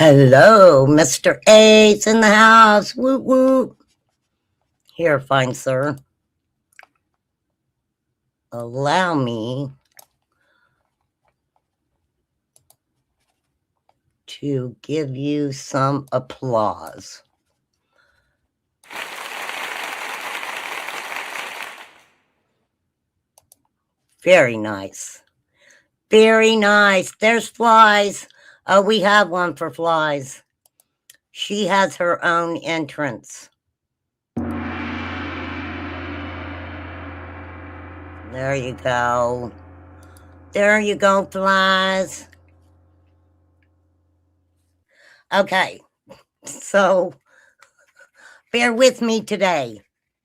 Hello, Mr. A's in the house. Whoop, whoop. Here, fine sir. Allow me to give you some applause. Very nice. Very nice. There's flies. Oh, we have one for flies. She has her own entrance. There you go. There you go, flies. Okay, so bear with me today,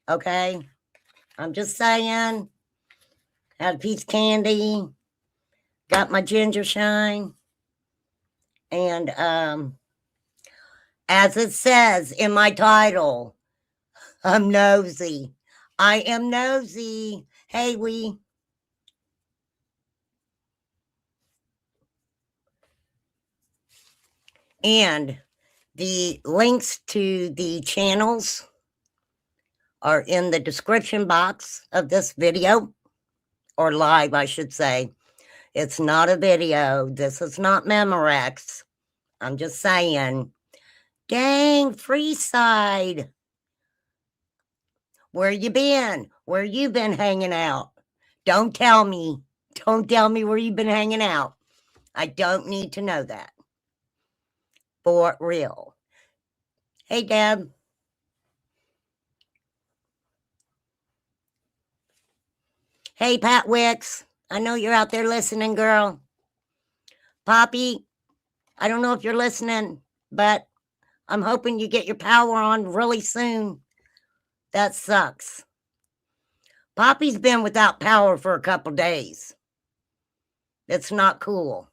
okay? I'm just saying, had a piece of candy, got my ginger shine, and as it says in my title, I'm nosy. I am nosy. Hey, and the links to the channels are in the description box of this video, or live, I should say. It's not a video. This is not Memorex. I'm just saying. Dang, Freeside. Where you been? Where you been hanging out? Don't tell me. Don't tell me where you've been hanging out. I don't need to know that. For real. Hey, Deb. Hey, Pat Wicks. I know you're out there listening, girl. Poppy, I don't know if you're listening, but I'm hoping you get your power on really soon. That sucks. Poppy's been without power for a couple days. That's not cool.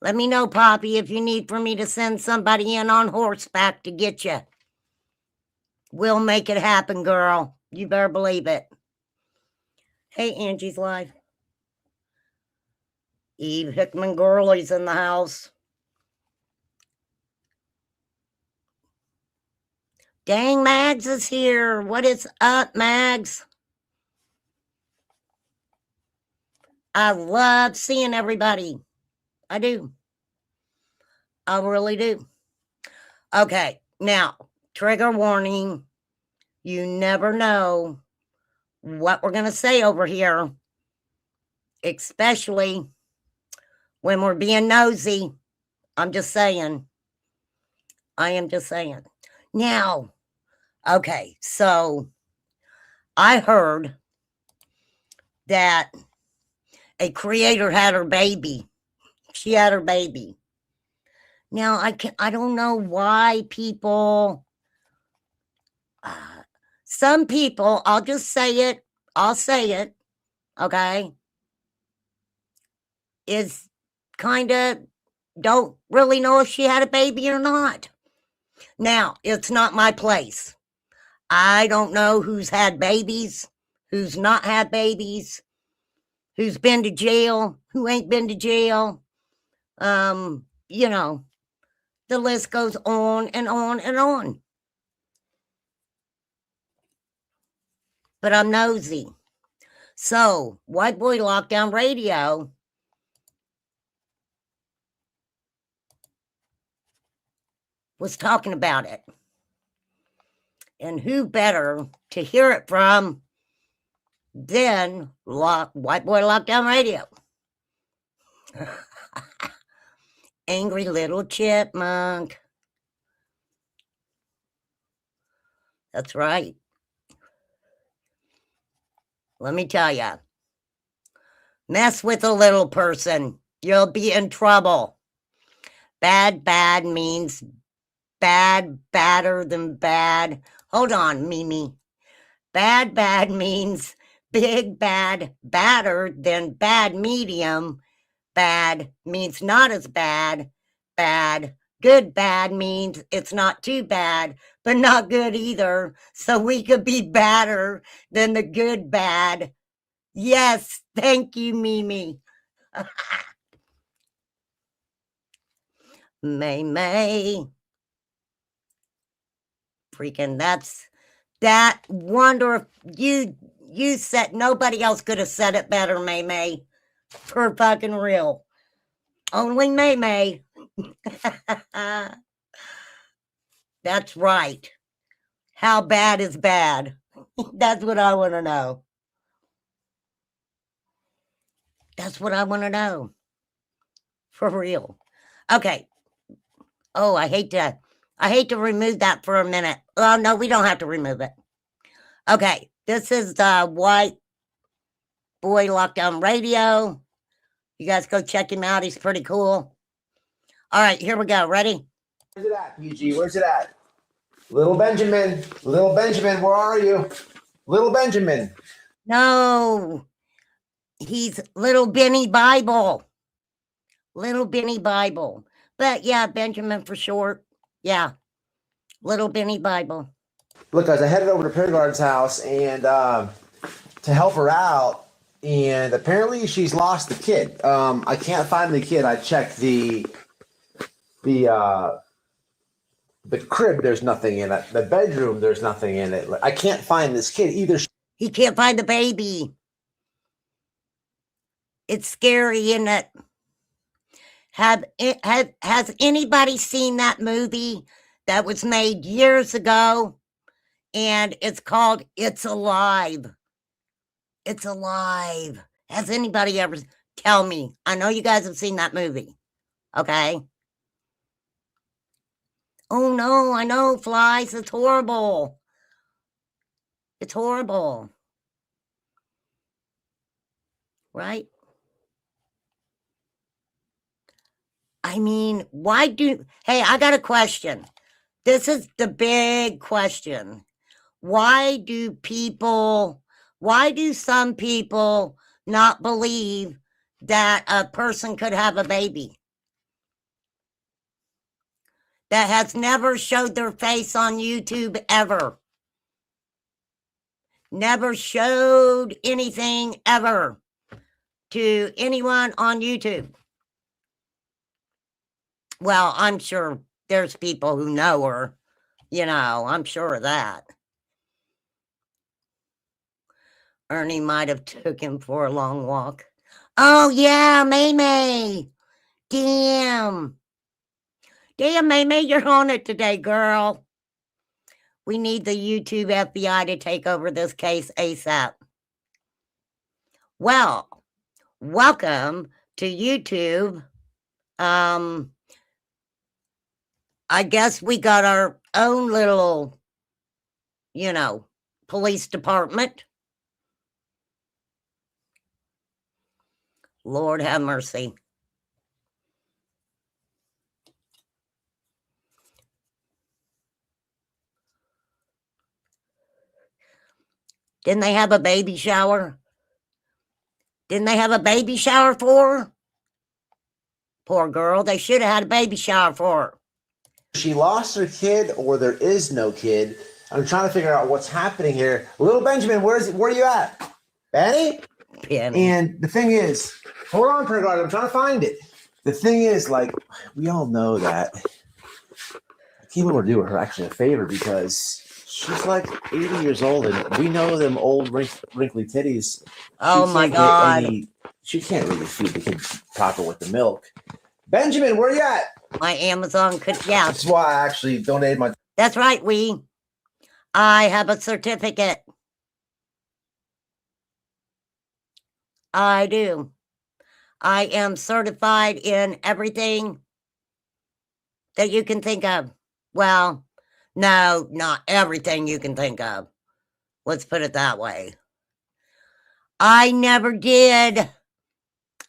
Let me know, Poppy, if you need for me to send somebody in on horseback to get you. We'll make it happen, girl. You better believe it. Hey, Angie's Live. Eve Hickman Gurley's in the house. Dang, Mags is here. What is up, Mags? I love seeing everybody. I do. I really do. Okay, now, trigger warning. You never know what we're going to say over here, especially when we're being nosy. I'm just saying. I am just saying. Now, okay, so I heard that a creator had her baby. She had her baby. Now, I don't know why people, some people, I'll just say it, I'll say it, okay, is kind of don't really know if she had a baby or not. Now, it's not my place. I don't know who's had babies, who's not had babies, who's been to jail, who ain't been to jail. You know, the list goes on and on and on. But I'm nosy. So, White Boy Lockdown Radio was talking about it. And who better to hear it from than White Boy Lockdown Radio? Angry little chipmunk. That's right. Let me tell you. Mess with a little person, you'll be in trouble. Bad means bad, badder than bad. Hold on, Mimi. Bad means big, bad, badder than bad, medium. Bad means not as bad. Bad. Good bad means it's not too bad, but not good either. So we could be badder than the good bad. Yes, thank you, Mimi. May. Freaking that wonder you said nobody else could have said it better, May. For fucking real. Only May. That's right. How bad is bad? That's what I want to know. That's what I want to know. For real. Okay. Oh, I hate to remove that for a minute. Oh, no, we don't have to remove it. Okay. This is the White Boy Lockdown Radio. You guys go check him out. He's pretty cool. All right, here we go. Ready? Where's it at, PG? Where's it at? Little Benjamin, where are you? Little Benjamin. No, he's Little Benny Bible. Little Benny Bible. But yeah, Benjamin for short. Yeah, Little Benny Bible. Look, guys, I headed over to Pergard's house and to help her out, and apparently she's lost the kid. I can't find the kid. I checked the crib. There's nothing in it. The bedroom. There's nothing in it. I can't find this kid either. He can't find the baby. It's scary, isn't it? Has anybody seen that movie that was made years ago? And it's called It's Alive. It's Alive. Has anybody ever? Tell me. I know you guys have seen that movie. Okay. Oh no, I know, flies. It's horrible. It's horrible. Right? I mean, hey, I got a question. This is the big question. Why do some people not believe that a person could have a baby that has never showed their face on YouTube ever? Never showed anything ever to anyone on YouTube. Well, I'm sure there's people who know her. I'm sure of that. Ernie might have took him for a long walk. Oh, yeah, May. Damn, May, you're on it today, girl. We need the YouTube FBI to take over this case ASAP. Well, welcome to YouTube. I guess we got our own little, police department. Lord have mercy. Didn't they have a baby shower? Didn't they have a baby shower for her? Poor girl. They should have had a baby shower for her. She lost her kid, or there is no kid. I'm trying to figure out what's happening here. Little Benjamin, where are you at? Benny? And the thing is, hold on, Pergard, I'm trying to find it. The thing is, we all know that people will do her actually a favor because she's 80 years old, and we know them old wrinkly titties. Oh my God. She can't really feed the kid proper with the milk. Benjamin, where are you at? My Amazon could, yeah. That's why I actually donated my... That's right, I have a certificate. I do. I am certified in everything that you can think of. Well, no, not everything you can think of. Let's put it that way. I never did.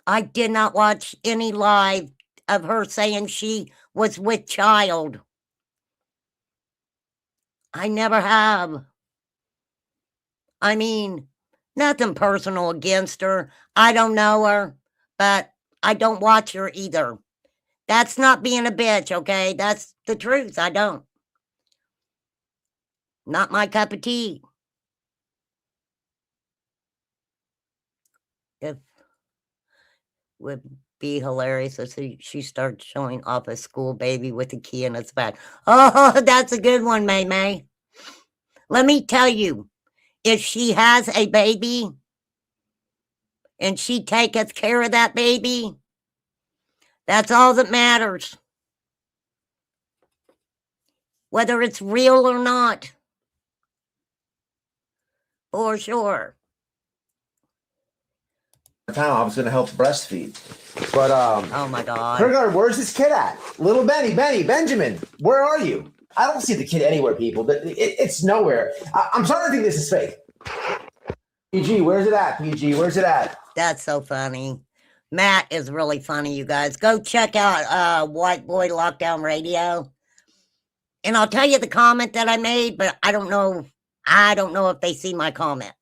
I did not watch any live of her saying she was with child. I never have. I mean, nothing personal against her. I don't know her, but I don't watch her either. That's not being a bitch, okay? That's the truth. I don't. Not my cup of tea. would be hilarious if she starts showing off a school baby with a key in its back. Oh, that's a good one, May May. Let me tell you, if she has a baby and she taketh care of that baby, that's all that matters. Whether it's real or not. For sure. Time I was going to help breastfeed. But, oh my God. Kirkgard, where's this kid at? Little Benjamin, where are you? I don't see the kid anywhere, people. It's nowhere. I'm starting to think this is fake. PG, where's it at? PG, where's it at? That's so funny. Matt is really funny, you guys. Go check out White Boy Lockdown Radio. And I'll tell you the comment that I made, but I don't know if they see my comment.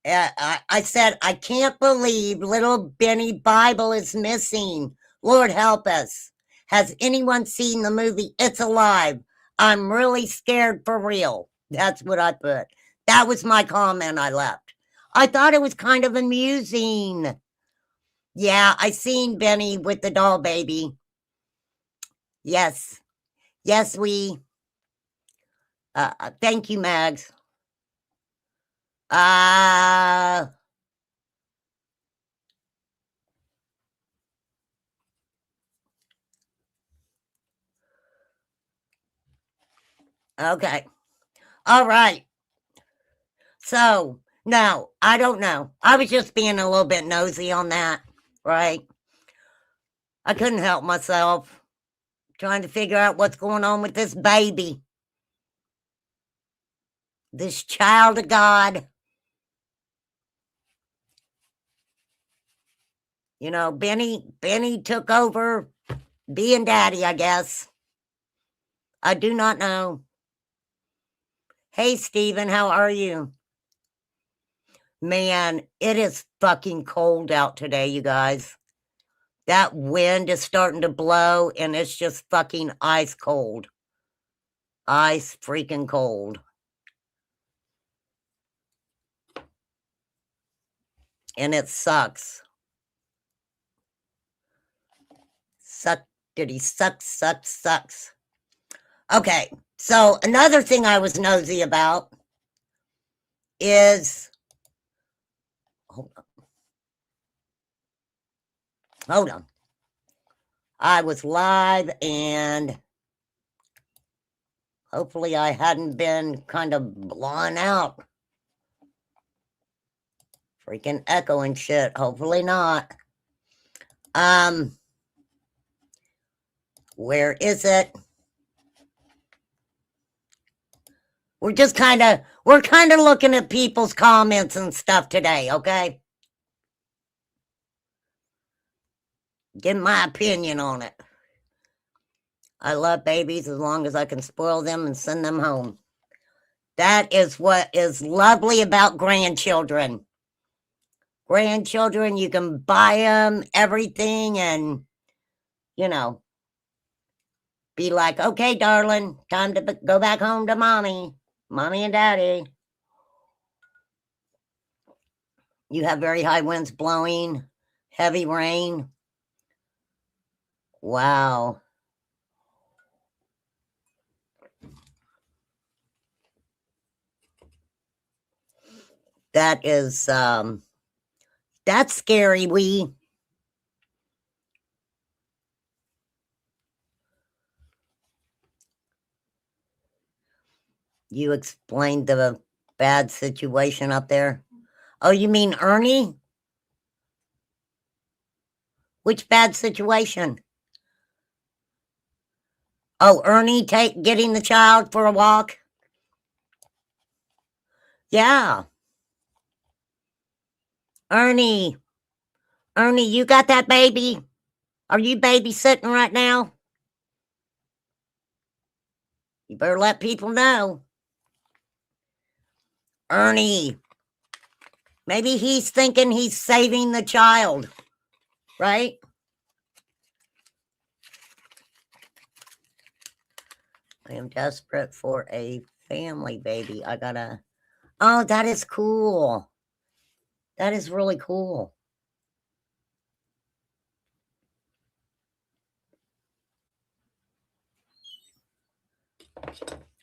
I said, I can't believe little Benny Bible is missing. Lord help us. Has anyone seen the movie It's Alive? I'm really scared for real. That's what I put. That was my comment I left. I thought it was kind of amusing. Yeah, I seen Benny with the doll baby. Yes. Yes, we. Thank you, Mags. Okay. All right. So, no, I don't know. I was just being a little bit nosy on that, right? I couldn't help myself trying to figure out what's going on with this baby. This child of God. You know, Benny took over being daddy, I guess. I do not know. Hey, Steven, how are you? Man, it is fucking cold out today, you guys. That wind is starting to blow, and it's just fucking ice cold. Ice freaking cold. And it sucks. Sucks. Okay, so another thing I was nosy about is... Hold on. I was live and hopefully I hadn't been kind of blown out. Freaking echoing shit. Hopefully not. Where is it? We're kind of looking at people's comments and stuff today, okay? Give my opinion on it. I love babies as long as I can spoil them and send them home. That is what is lovely about grandchildren. Grandchildren, you can buy them everything and, you know, be like, okay, darling, time to go back home to mommy and daddy. You have very high winds blowing, heavy rain. Wow. That is, that's scary, You explained the bad situation up there. Oh, you mean Ernie? Which bad situation? Oh, Ernie getting the child for a walk? Yeah. Ernie, you got that baby? Are you babysitting right now? You better let people know. Ernie, maybe he's thinking he's saving the child, right? I am desperate for a family baby. I gotta... Oh, that is cool. That is really cool.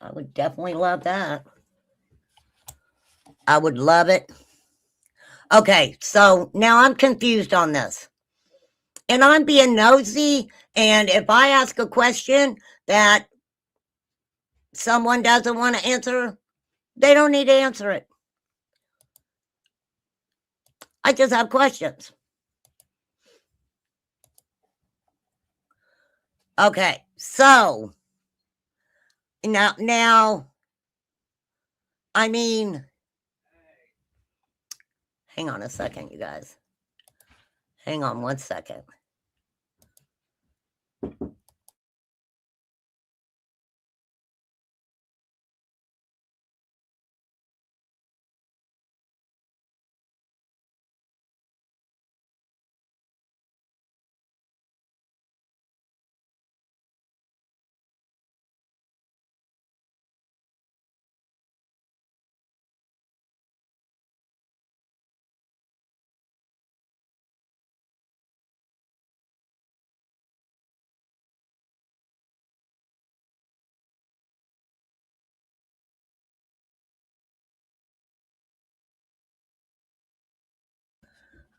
I would definitely love that. I would love it. Okay, so now I'm confused on this. And I'm being nosy, and if I ask a question that someone doesn't want to answer, they don't need to answer it. I just have questions. Okay, so now, I mean, hang on a second, you guys. Hang on 1 second.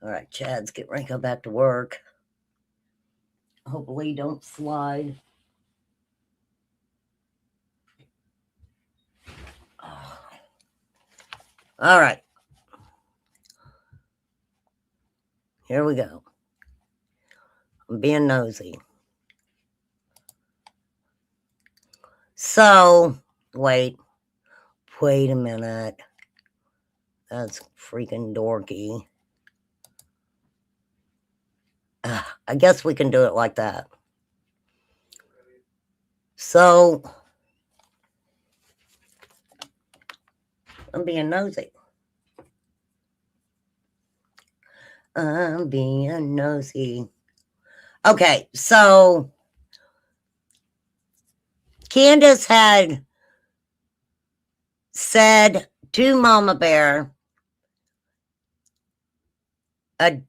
All right, Chad's getting ready to go back to work. Hopefully, don't slide. All right. Here we go. I'm being nosy. So, wait a minute. That's freaking dorky. I guess we can do it like that. So, I'm being nosy. I'm being nosy. Okay, so Candace had said to Mama Bear a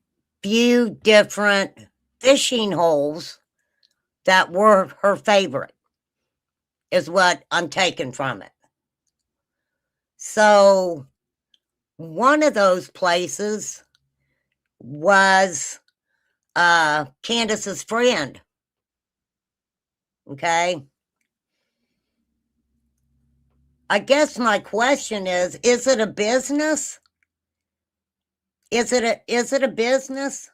few different fishing holes that were her favorite, is what I'm taking from it. So one of those places was Candace's friend. Okay. I guess my question is it a business? Is it a business?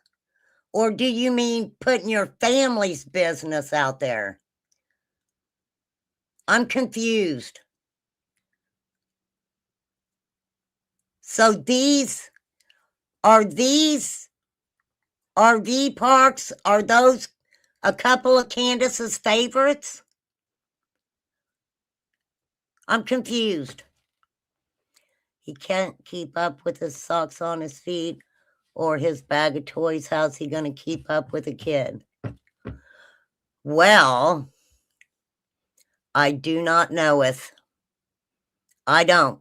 Or do you mean putting your family's business out there? I'm confused. So these RV parks, are those a couple of Candace's favorites? I'm confused. He can't keep up with his socks on his feet or his bag of toys. How's he going to keep up with a kid? Well, I do not knoweth. I don't.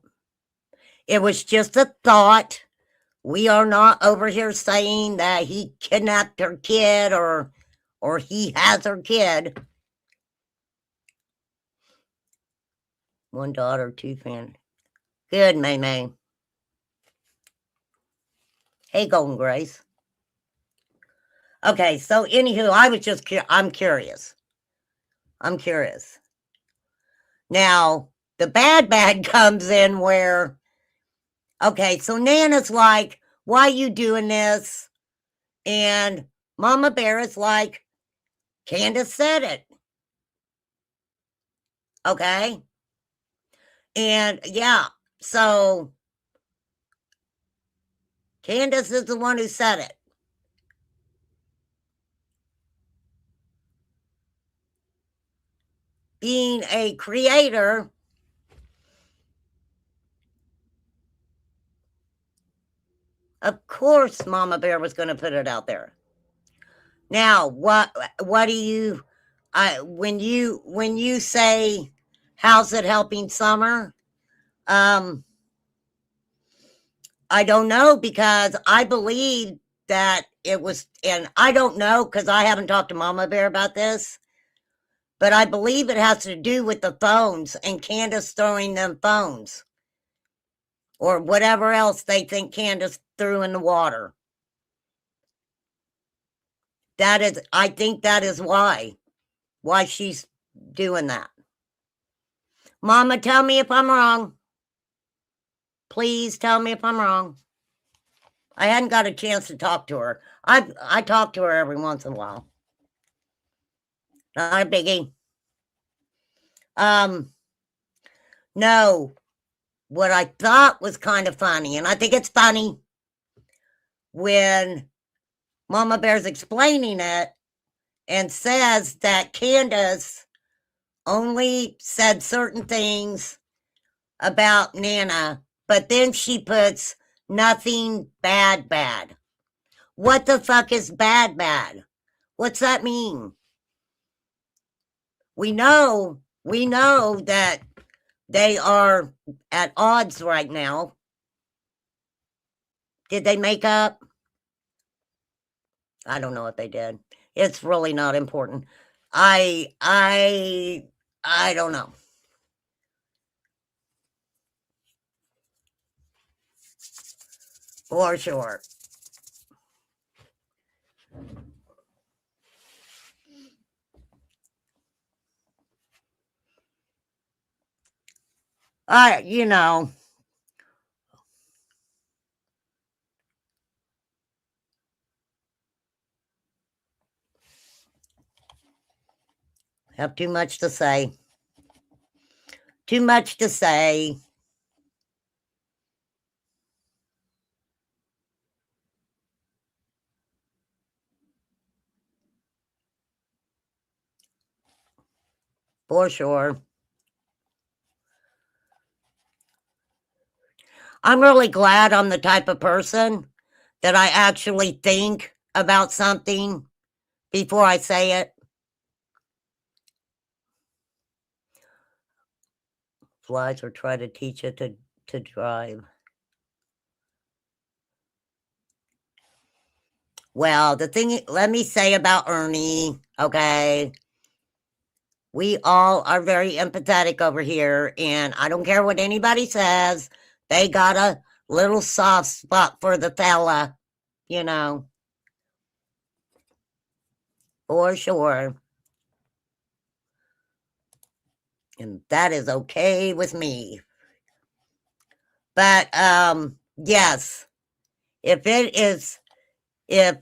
It was just a thought. We are not over here saying that he kidnapped her kid or he has her kid. One daughter, two fans. Good, May May. Hey, Golden Grace. Okay, so anywho, I was just I'm curious. Now, the bad comes in where, okay, so Nana's like, why you doing this? And Mama Bear is like, Candace said it. Okay. And yeah, so Candace is the one who said it. Being a creator, of course Mama Bear was going to put it out there. Now, what do you when you say how's it helping Summer? I don't know, because I believe that it was, and I don't know because I haven't talked to Mama Bear about this, But I believe it has to do with the phones and Candace throwing them phones. Or whatever else they think Candace threw in the water. I think that is why she's doing that. Mama, tell me if I'm wrong. Please tell me if I'm wrong. I hadn't got a chance to talk to her. I talk to her every once in a while. Not a biggie. No, what I thought was kind of funny, and I think it's funny when Mama Bear's explaining it and says that Candace only said certain things about Nana, but then she puts nothing bad. What the fuck is bad? What's that mean? We know that they are at odds right now. Did they make up? I don't know if they did. It's really not important. I don't know. For sure. You know. Have too much to say. Too much to say. For sure. I'm really glad I'm the type of person that I actually think about something before I say it. Flies or try to teach it to drive. Well, the thing, let me say about Ernie, okay? We all are very empathetic over here, and I don't care what anybody says. They got a little soft spot for the fella, you know. For sure. And that is okay with me. But yes, if it is, if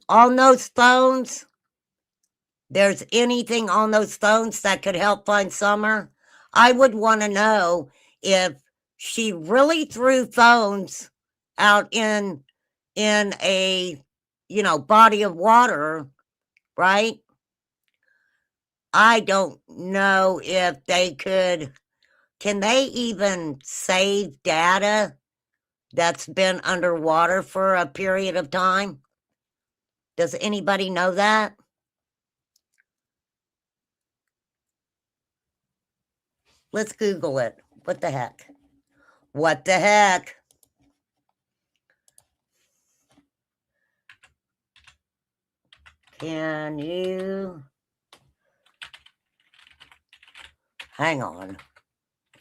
on those phones there's anything on those phones that could help find Summer, I would want to know if she really threw phones out in a, you know, body of water, right? I don't know if they can they even save data that's been underwater for a period of time? Does anybody know that? Let's Google it. What the heck? What the heck? Can you... Hang on.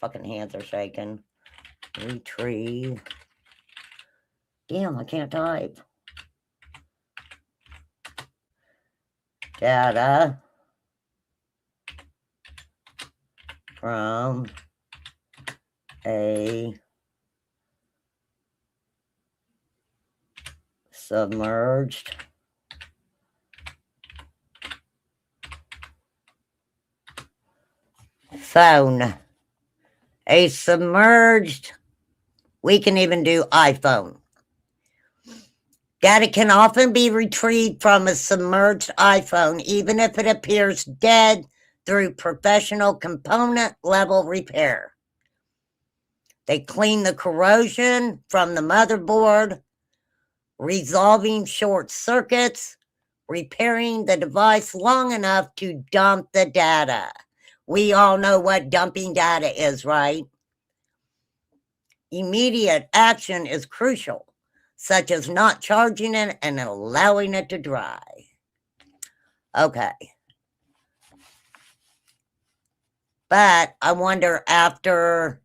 Fucking hands are shaking. Retrieve. Damn, I can't type. Data from a submerged phone. A submerged, we can even do iPhone. Data can often be retrieved from a submerged iPhone, even if it appears dead, through professional component level repair. They clean the corrosion from the motherboard, resolving short circuits, repairing the device long enough to dump the data. We all know what dumping data is, right? Immediate action is crucial, such as not charging it and allowing it to dry. Okay. But I wonder after,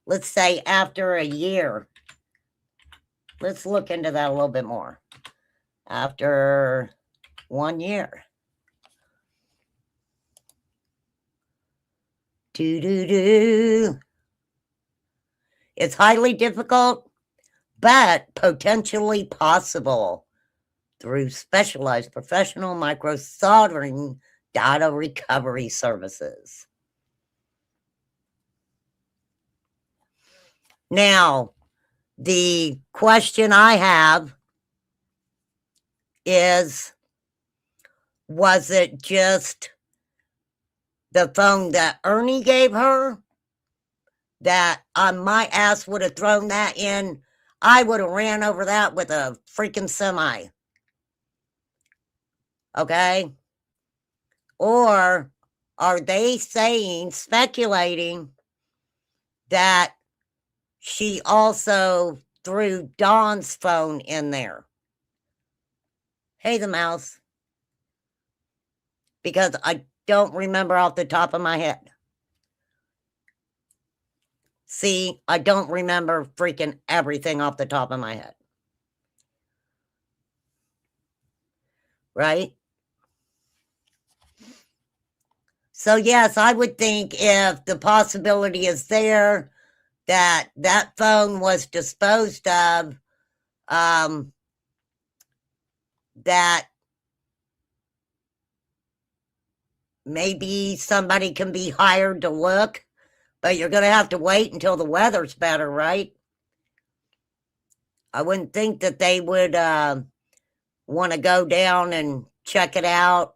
let's say after a year, let's look into that a little bit more. After 1 year. It's highly difficult, but potentially possible through specialized professional micro soldering data recovery services. Now, the question I have is, was it just the phone that Ernie gave her that my ass would have thrown that in? I would have ran over that with a freaking semi. Okay? Or are they saying, speculating, that she also threw Dawn's phone in there? Hey, the mouse. Because I don't remember off the top of my head. See, I don't remember freaking everything off the top of my head. Right? So yes, I would think if the possibility is there that that phone was disposed of, that maybe somebody can be hired to look, but you're going to have to wait until the weather's better, right? I wouldn't think that they would want to go down and check it out.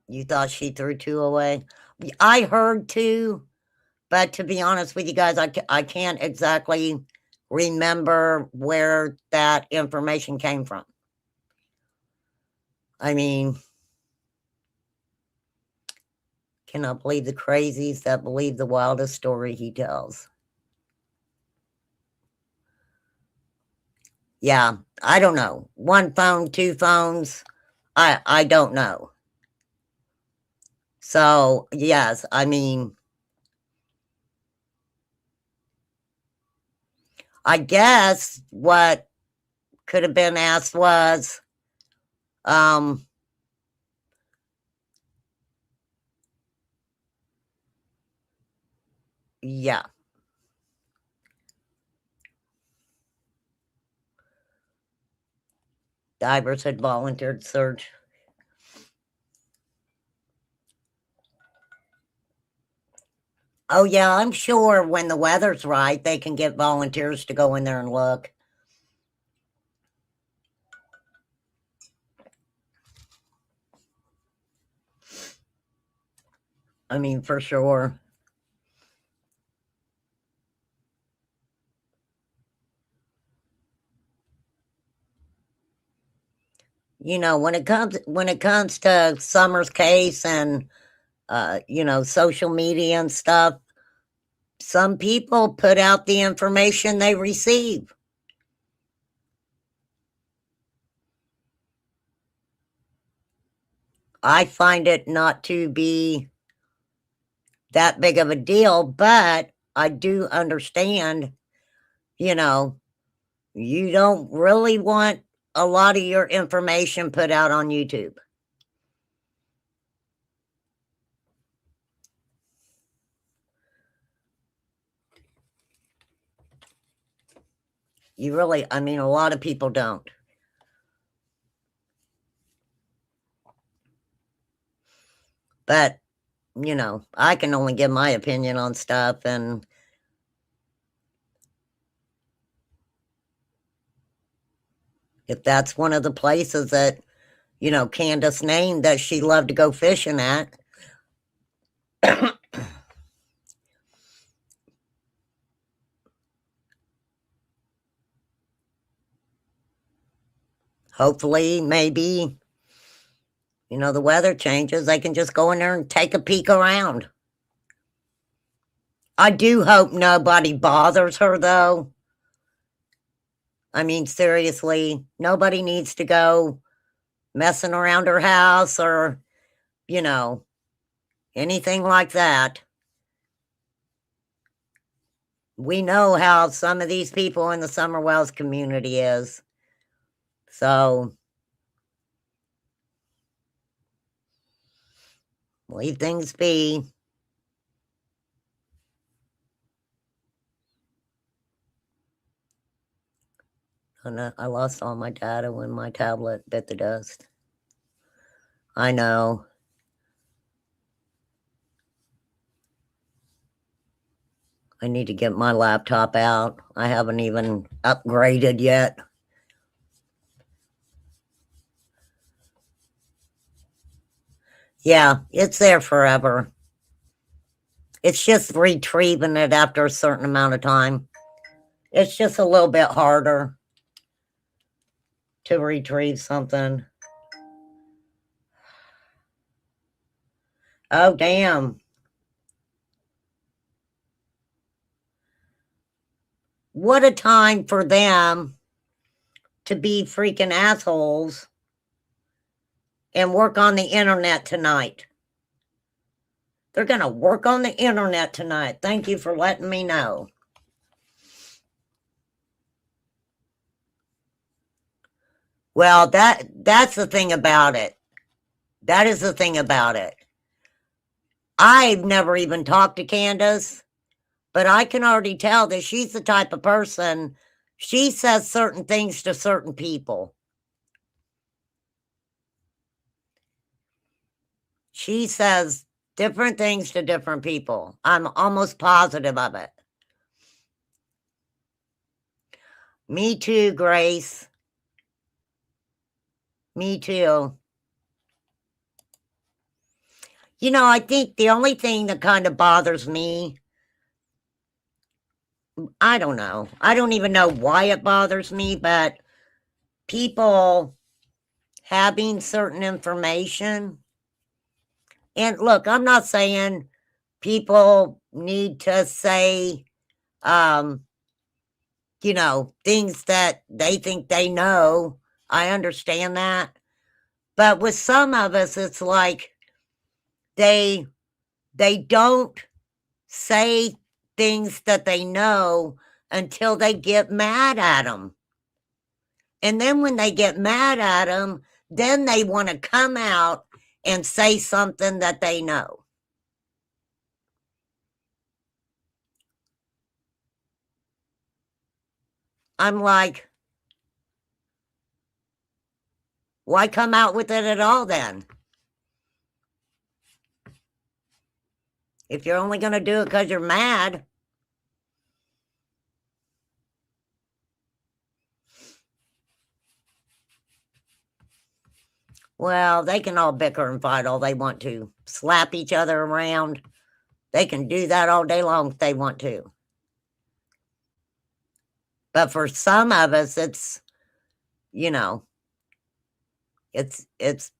You thought she threw 2 away? I heard 2, but to be honest with you guys, I can't exactly remember where that information came from. I mean, cannot believe the crazies that believe the wildest story he tells. Yeah, I don't know. 1 phone, 2 phones, I don't know. So, yes, I mean, I guess what could have been asked was, yeah. Divers had volunteered search. Oh, yeah, I'm sure when the weather's right, they can get volunteers to go in there and look. I mean, for sure. You know, when it comes to Summer's case and social media and stuff, some people put out the information they receive. I find it not to be that big of a deal, but I do understand, you don't really want a lot of your information put out on YouTube. You really, I mean, a lot of people don't. But, I can only give my opinion on stuff, and if that's one of the places that, Candace named that she loved to go fishing at, hopefully, maybe, the weather changes, they can just go in there and take a peek around. I do hope nobody bothers her, though. I mean, seriously, nobody needs to go messing around her house or, you know, anything like that. We know how some of these people in the Summer Wells community is. So, leave things be. And I lost all my data when my tablet bit the dust. I know. I need to get my laptop out. I haven't even upgraded yet. Yeah, it's there forever. It's just retrieving it after a certain amount of time. It's just a little bit harder to retrieve something. Oh, damn. What a time for them to be freaking assholes and work on the internet tonight. They're going to work on the internet tonight. Thank you for letting me know. Well, that's the thing about it. That is the thing about it. I've never even talked to Candace, but I can already tell that she's the type of person, she says certain things to certain people. She says different things to different people. I'm almost positive of it. Me too, Grace. Me too. You know, I think the only thing that kind of bothers me, I don't know. I don't even know why it bothers me, but people having certain information. And look, I'm not saying people need to say, things that they think they know. I understand that. But with some of us, it's like they don't say things that they know until they get mad at them. And then when they get mad at them, then they want to come out and say something that they know. I'm like, why come out with it at all then? If you're only going to do it because you're mad. Well, they can all bicker and fight all they want to, slap each other around. They can do that all day long if they want to. But for some of us, it's, it's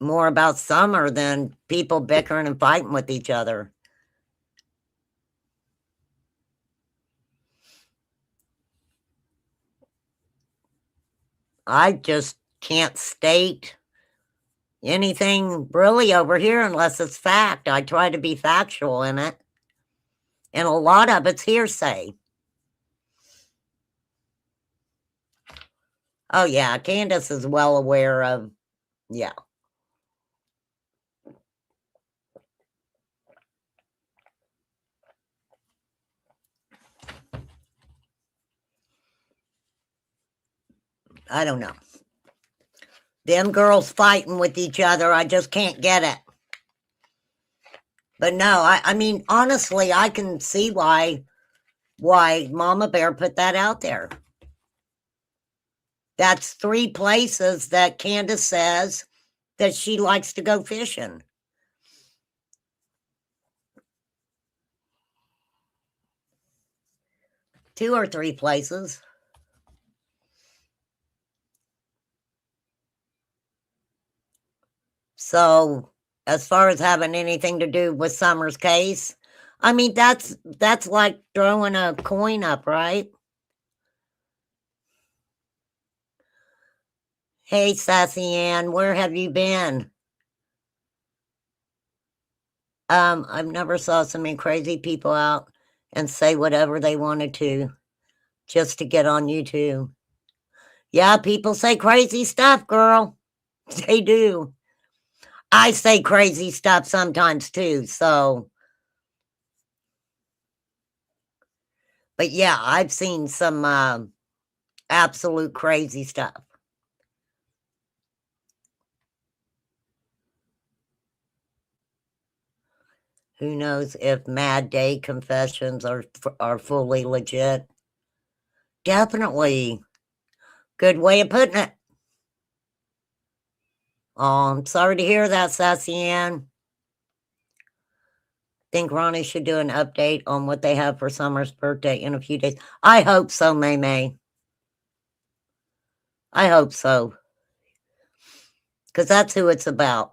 more about summer than people bickering and fighting with each other. I just can't state anything really over here unless it's fact. I try to be factual in it. And a lot of it's hearsay. Oh, yeah, Candace is well aware of, yeah. I don't know. Them girls fighting with each other, I just can't get it. But no, I mean, honestly, I can see why Mama Bear put that out there. That's 3 places that Candace says that she likes to go fishing. Two or 3 places. So, as far as having anything to do with Summer's case, I mean, that's like throwing a coin up, right? Hey, Sassy Ann, where have you been? I've never saw so many crazy people out and say whatever they wanted to just to get on YouTube. Yeah, people say crazy stuff, girl. They do. I say crazy stuff sometimes too, so. But yeah, I've seen some absolute crazy stuff. Who knows if Mad Day confessions are fully legit? Definitely. Good way of putting it. Oh, I'm sorry to hear that, Sassy Ann. Think Ronnie should do an update on what they have for Summer's birthday in a few days. I hope so, May May. I hope so. Because that's who it's about.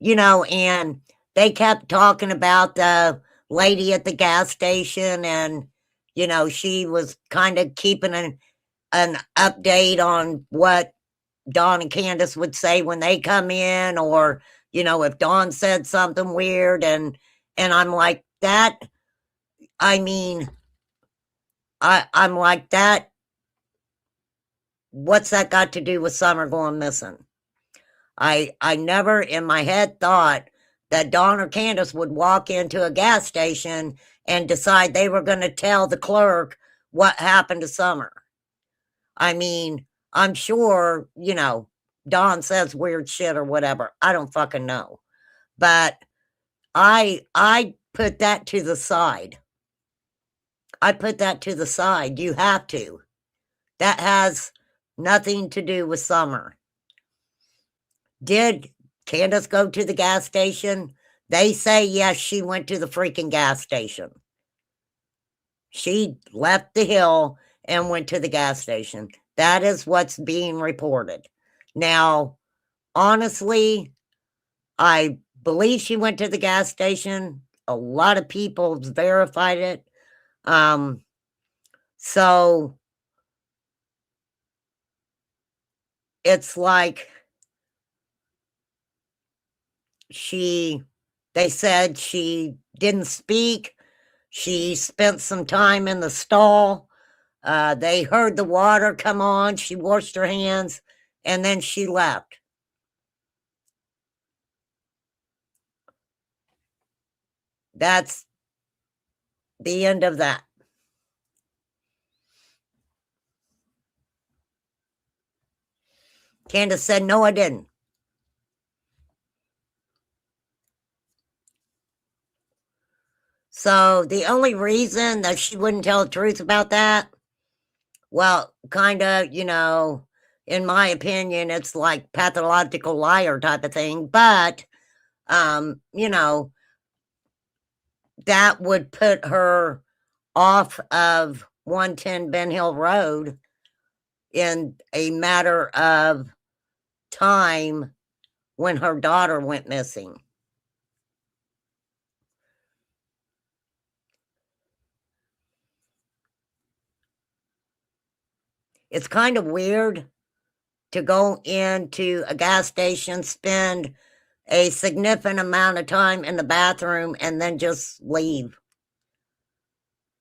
And they kept talking about the lady at the gas station, and, she was kind of keeping an update on what Dawn and Candace would say when they come in, or, if Dawn said something weird, and I'm like, that, I mean, I'm like, that, what's that got to do with Summer going missing? I never in my head thought that Dawn or Candace would walk into a gas station and decide they were going to tell the clerk what happened to Summer. I mean, I'm sure, Dawn says weird shit or whatever. I don't fucking know. But I put that to the side. I put that to the side. You have to. That has nothing to do with Summer. Did Candace go to the gas station? They say yes, she went to the freaking gas station. She left the hill and went to the gas station. That is what's being reported. Now, honestly, I believe she went to the gas station. A lot of people verified it. So it's like they said she didn't speak. She spent some time in the stall. They heard the water come on. She washed her hands, and then she left. That's the end of that. Candace said, no, I didn't. So the only reason that she wouldn't tell the truth about that, well, kind of, in my opinion, it's like pathological liar type of thing. But, that would put her off of 110 Ben Hill Road in a matter of time when her daughter went missing. It's kind of weird to go into a gas station, spend a significant amount of time in the bathroom, and then just leave.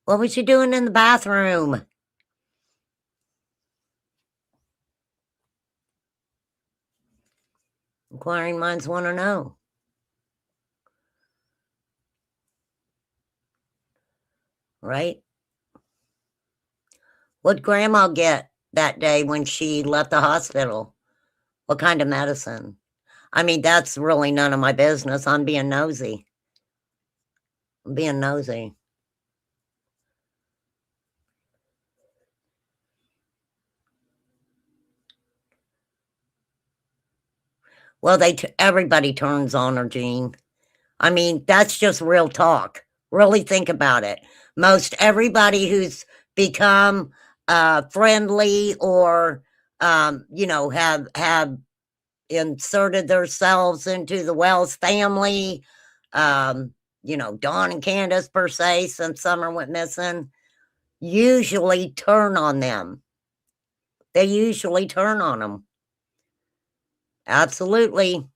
What was she doing in the bathroom? Inquiring minds want to know. Right? What'd Grandma get that day when she left the hospital? What kind of medicine? I mean, that's really none of my business. I'm being nosy. I'm being nosy. Well, everybody turns on her, Gene. I mean, that's just real talk. Really think about it. Most everybody who's become friendly or have inserted themselves into the Wells family, Dawn and Candace per se, since Summer went missing, usually turn on them. They usually turn on them. Absolutely.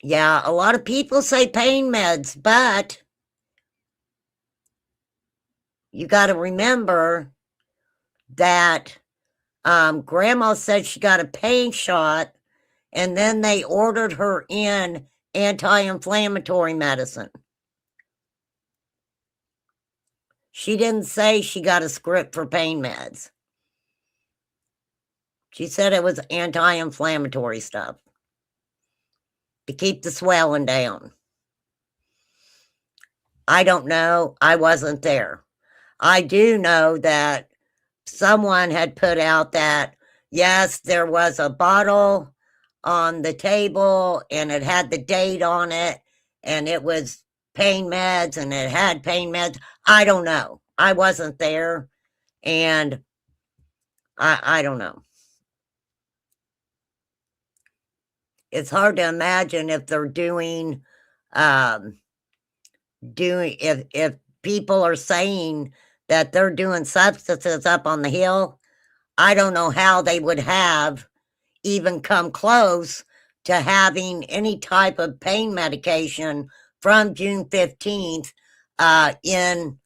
Yeah, a lot of people say pain meds, but you got to remember that grandma said she got a pain shot and then they ordered her in anti-inflammatory medicine. She didn't say she got a script for pain meds. She said it was anti-inflammatory stuff to keep the swelling down. I don't know. I wasn't there. I do know that someone had put out that, yes, there was a bottle on the table and it had the date on it and it was pain meds and it had pain meds. I don't know. I wasn't there and I don't know. It's hard to imagine if they're doing if people are saying that they're doing substances up on the hill. I don't know how they would have even come close to having any type of pain medication from June 15th in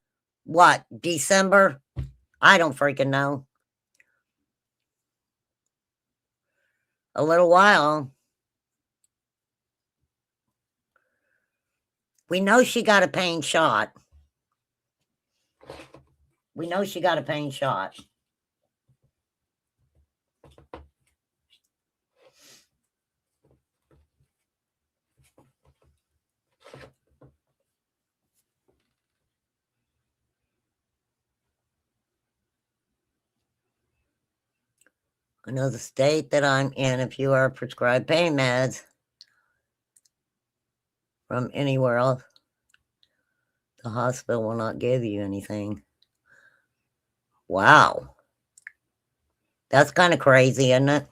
what, December? I don't freaking know. A little while. We know she got a pain shot. We know she got a pain shot. I know the state that I'm in, if you are prescribed pain meds from anywhere else, the hospital will not give you anything. Wow. That's kind of crazy, isn't it?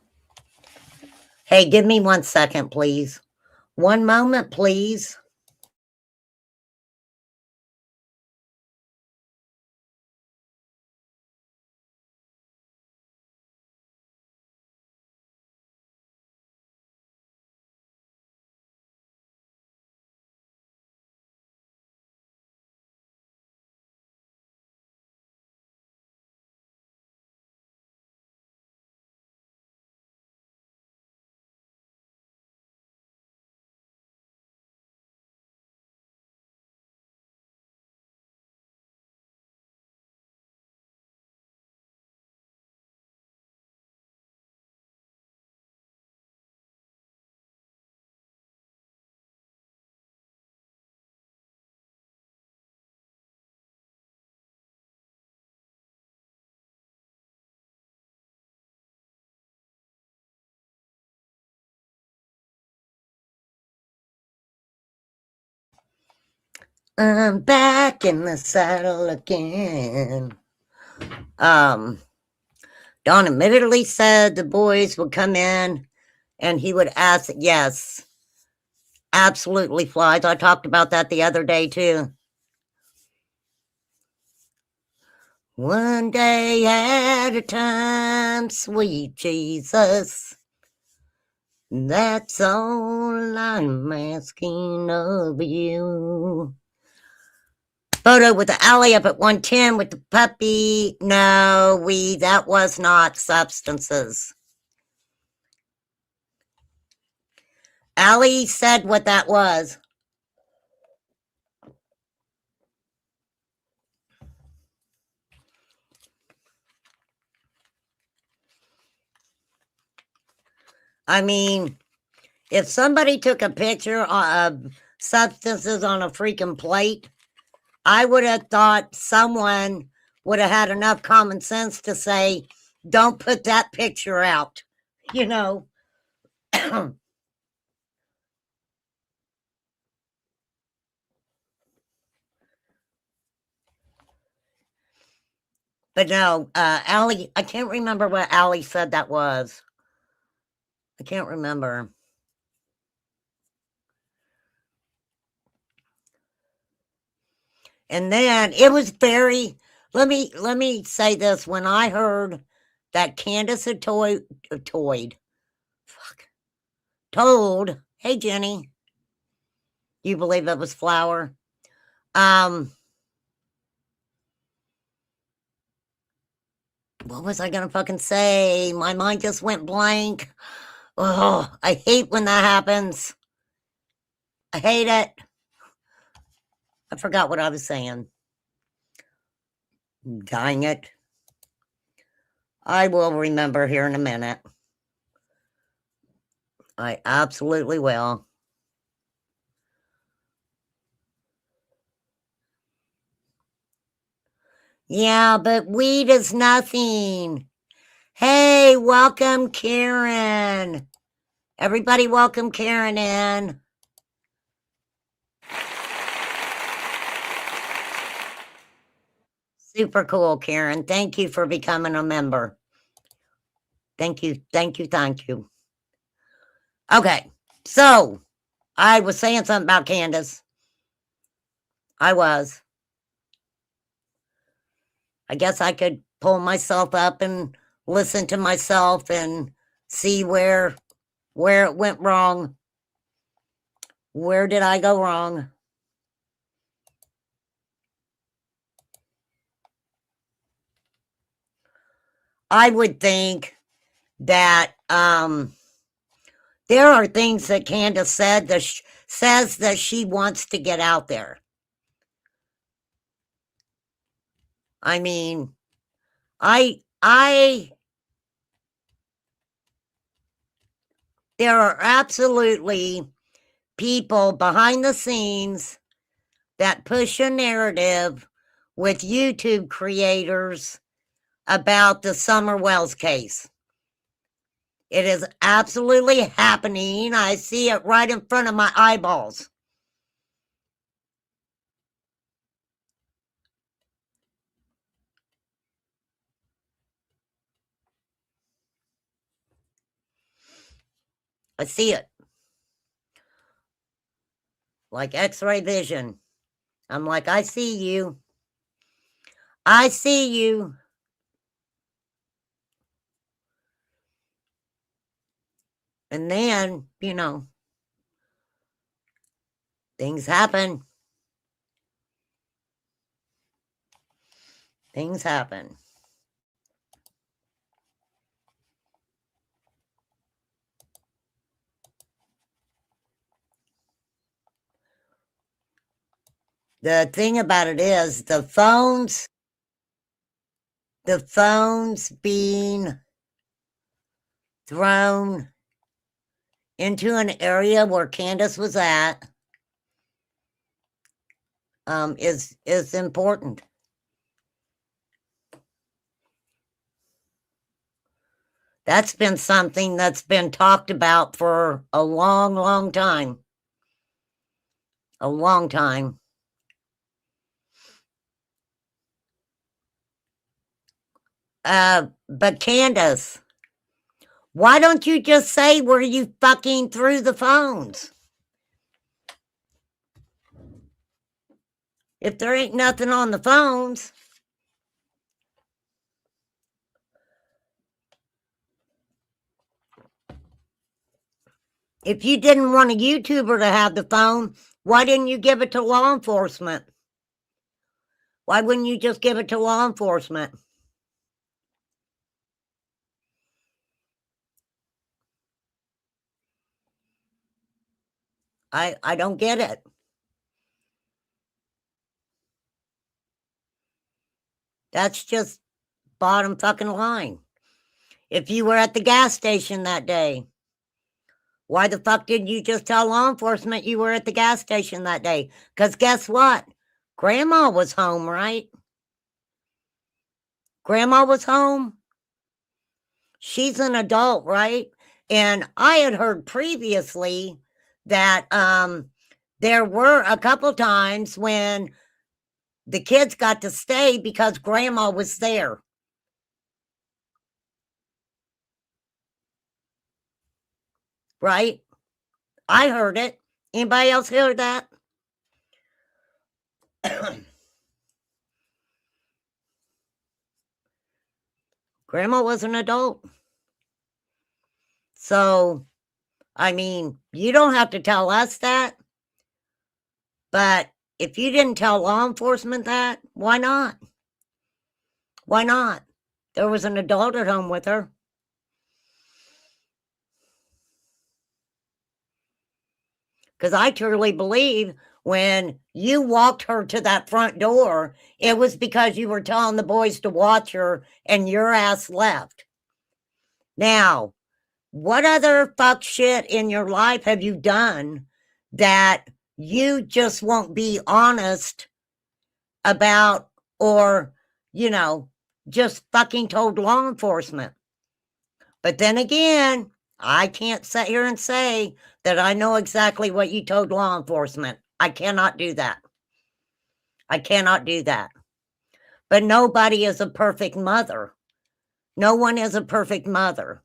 Hey, give me 1 second, please. 1 moment, please. I'm back in the saddle again. Don admittedly said the boys would come in and he would ask, yes, absolutely flies. I talked about that the other day too. One day at a time, sweet Jesus. That's all I'm asking of you. Photo with the alley up at 110 with the puppy. No, that was not substances. Allie said what that was. I mean, if somebody took a picture of substances on a freaking plate, I would have thought someone would have had enough common sense to say, don't put that picture out, you know. But no, Allie, I can't remember what Allie said that was. I can't remember. And then it was very, let me say this. When I heard that Candace had told, hey, Jenny, you believe it was flour? What was I gonna fucking say? My mind just went blank. Oh, I hate when that happens. I hate it. I forgot what I was saying. Dang it. I will remember here in a minute. I absolutely will. Yeah, but weed is nothing. Hey, welcome, Karen. Everybody welcome Karen in. Super cool, Karen. Thank you for becoming a member. Thank you, thank you, thank you. Okay, so I was saying something about Candace. I guess I could pull myself up and listen to myself and see where it went wrong. Where did I go wrong? I would think that there are things that Candace said that says that she wants to get out there. I mean, there are absolutely people behind the scenes that push a narrative with YouTube creators about the Summer Wells case. It is absolutely happening. I see it right in front of my eyeballs. I see it. Like X-ray vision. I'm like, I see you. I see you. And then, things happen. Things happen. The thing about it is the phones being thrown into an area where Candace was at is important. That's been something that's been talked about for a long, long time. A long time. But Candace, why don't you just say where you fucking threw the phones? If there ain't nothing on the phones. If you didn't want a YouTuber to have the phone, why didn't you give it to law enforcement? Why wouldn't you just give it to law enforcement? I don't get it. That's just bottom fucking line. If you were at the gas station that day, why the fuck didn't you just tell law enforcement you were at the gas station that day? Because guess what? Grandma was home, right? Grandma was home. She's an adult, right? And I had heard previously that there were a couple times when the kids got to stay because grandma was there. Right? I heard it. Anybody else hear that? Grandma was an adult. So, I mean, you don't have to tell us that. But if you didn't tell law enforcement that, why not? Why not? There was an adult at home with her. Because I truly believe when you walked her to that front door, it was because you were telling the boys to watch her and your ass left. Now, what other fuck shit in your life have you done that you just won't be honest about, or, just fucking told law enforcement? But then again, I can't sit here and say that I know exactly what you told law enforcement. I cannot do that. I cannot do that. But nobody is a perfect mother. No one is a perfect mother.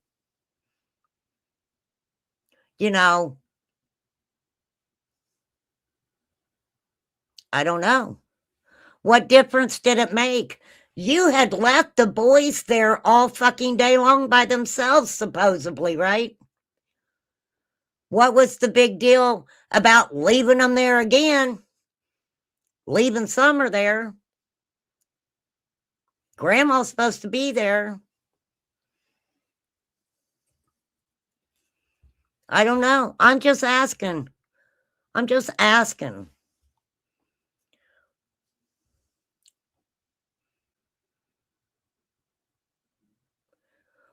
I don't know. What difference did it make? You had left the boys there all fucking day long by themselves, supposedly, right? What was the big deal about leaving them there again? Leaving Summer there. Grandma's supposed to be there. I don't know. I'm just asking.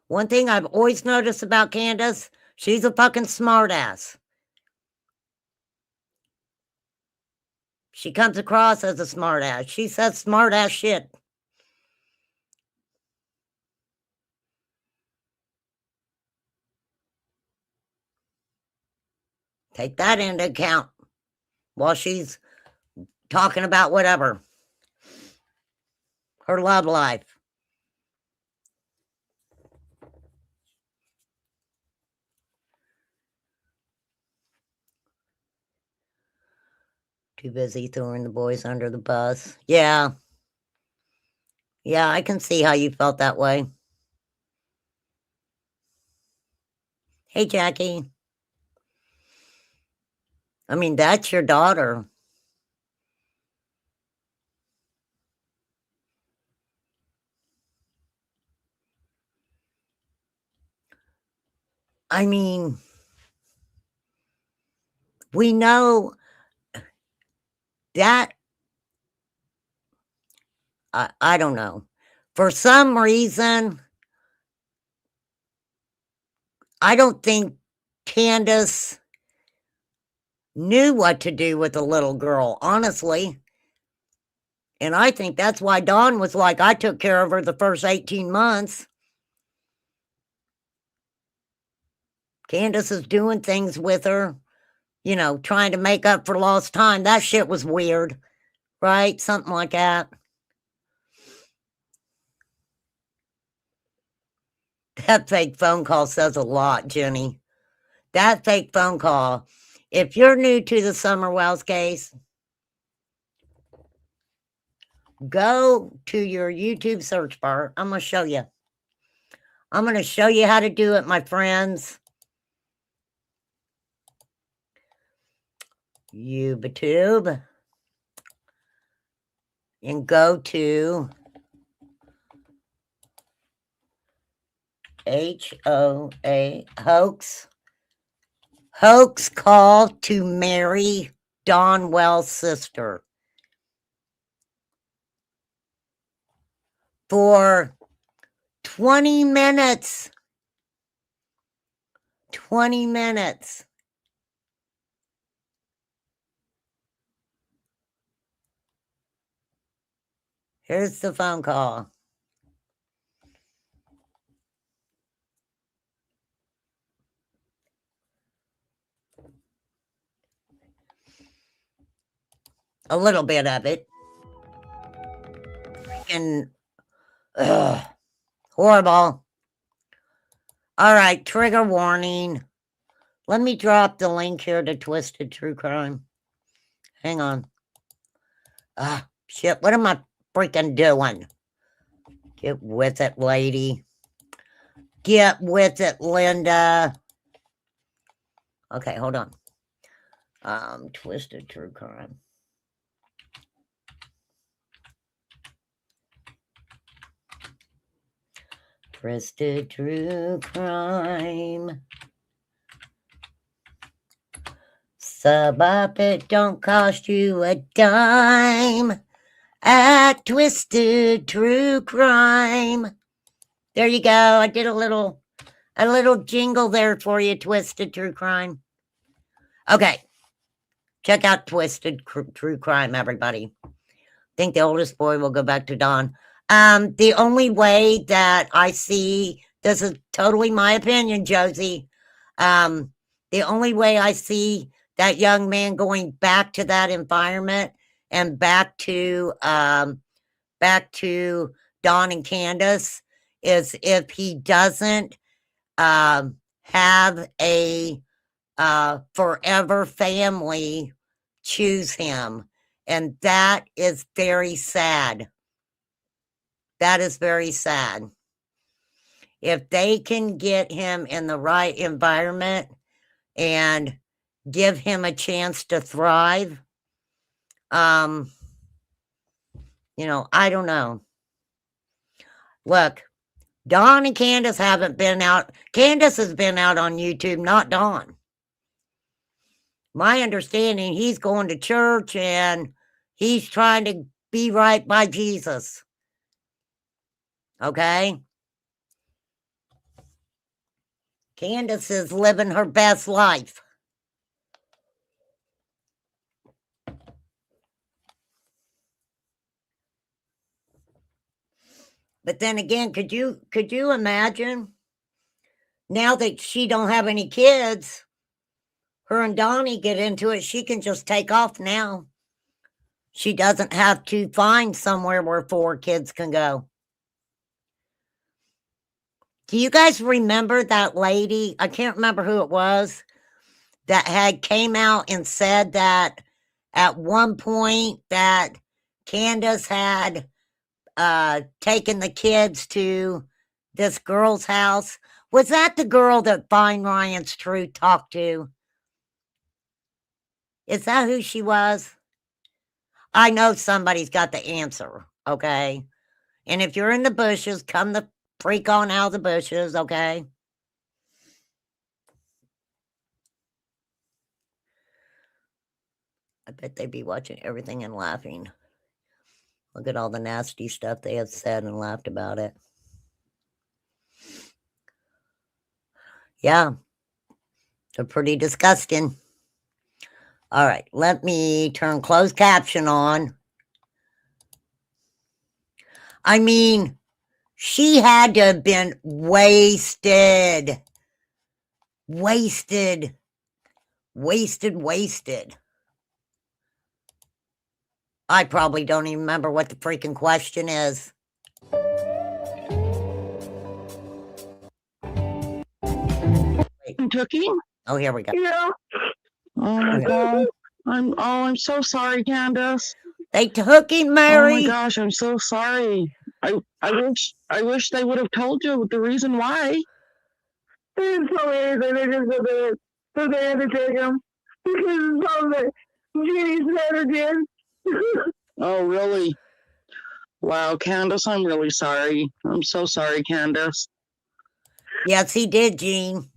One thing I've always noticed about Candace, she's a fucking smartass. She comes across as a smartass. She says smartass shit. Take that into account while she's talking about whatever. Her love life. Too busy throwing the boys under the bus. Yeah. Yeah, I can see how you felt that way. Hey, Jackie. I mean, that's your daughter. I mean, we know that, I don't know. For some reason, I don't think Candace knew what to do with the little girl, honestly. And I think that's why Dawn was like, I took care of her the first 18 months. Candace is doing things with her, trying to make up for lost time. That shit was weird, right? Something like that. That fake phone call says a lot, Jenny. That fake phone call. If you're new to the Summer Wells case, go to your YouTube search bar. I'm going to show you. I'm going to show you how to do it, my friends. YouTube. And go to HOA, hoax call to marry Dawn Wells' sister. For 20 minutes. 20 minutes. Here's the phone call. A little bit of it. Freaking horrible. All right, trigger warning. Let me drop the link here to Twisted True Crime. Hang on. Shit, what am I freaking doing? Get with it, lady. Get with it, Linda. Okay, hold on. Twisted True Crime. Twisted True Crime. Sub up, it don't cost you a dime at Twisted True Crime. There you go. I did a little jingle there for you, Twisted True Crime. Okay. Check out Twisted True Crime, everybody. I think the oldest boy will go back to Don. The only way that I see, this is totally my opinion, Josie. The only way I see that young man going back to that environment and back to Don and Candace is if he doesn't have a forever family choose him. And that is very sad. That is very sad. If they can get him in the right environment and give him a chance to thrive, I don't know. Look, Dawn and Candace haven't been out. Candace has been out on YouTube, not Dawn. My understanding, he's going to church and he's trying to be right by Jesus. Okay? Candace is living her best life. But then again, could you imagine now that she don't have any kids, her and Donnie get into it, she can just take off now. She doesn't have to find somewhere where 4 kids can go. Do you guys remember that lady? I can't remember who it was that had came out and said that at one point that Candace had taken the kids to this girl's house. Was that the girl that Vine Ryan's Truth talked to? Is that who she was? I know somebody's got the answer, okay? And if you're in the bushes, come the freak on out of the bushes, okay? I bet they'd be watching everything and laughing. Look at all the nasty stuff they have said and laughed about it. Yeah, they're pretty disgusting. All right, let me turn closed caption on. I mean, she had to have been wasted. Wasted. I probably don't even remember what the freaking question is. Cooking? Oh, here we go. Yeah. Oh my god. I'm so sorry, Candace. They took him, Mary. Oh my gosh, I'm so sorry. I wish they would have told you the reason why. They didn't tell me anything. They just said that they had to take him because of something Jeannie said did. Oh really? Wow, Candace, I'm really sorry. I'm so sorry, Candace. Yes, he did, Gene.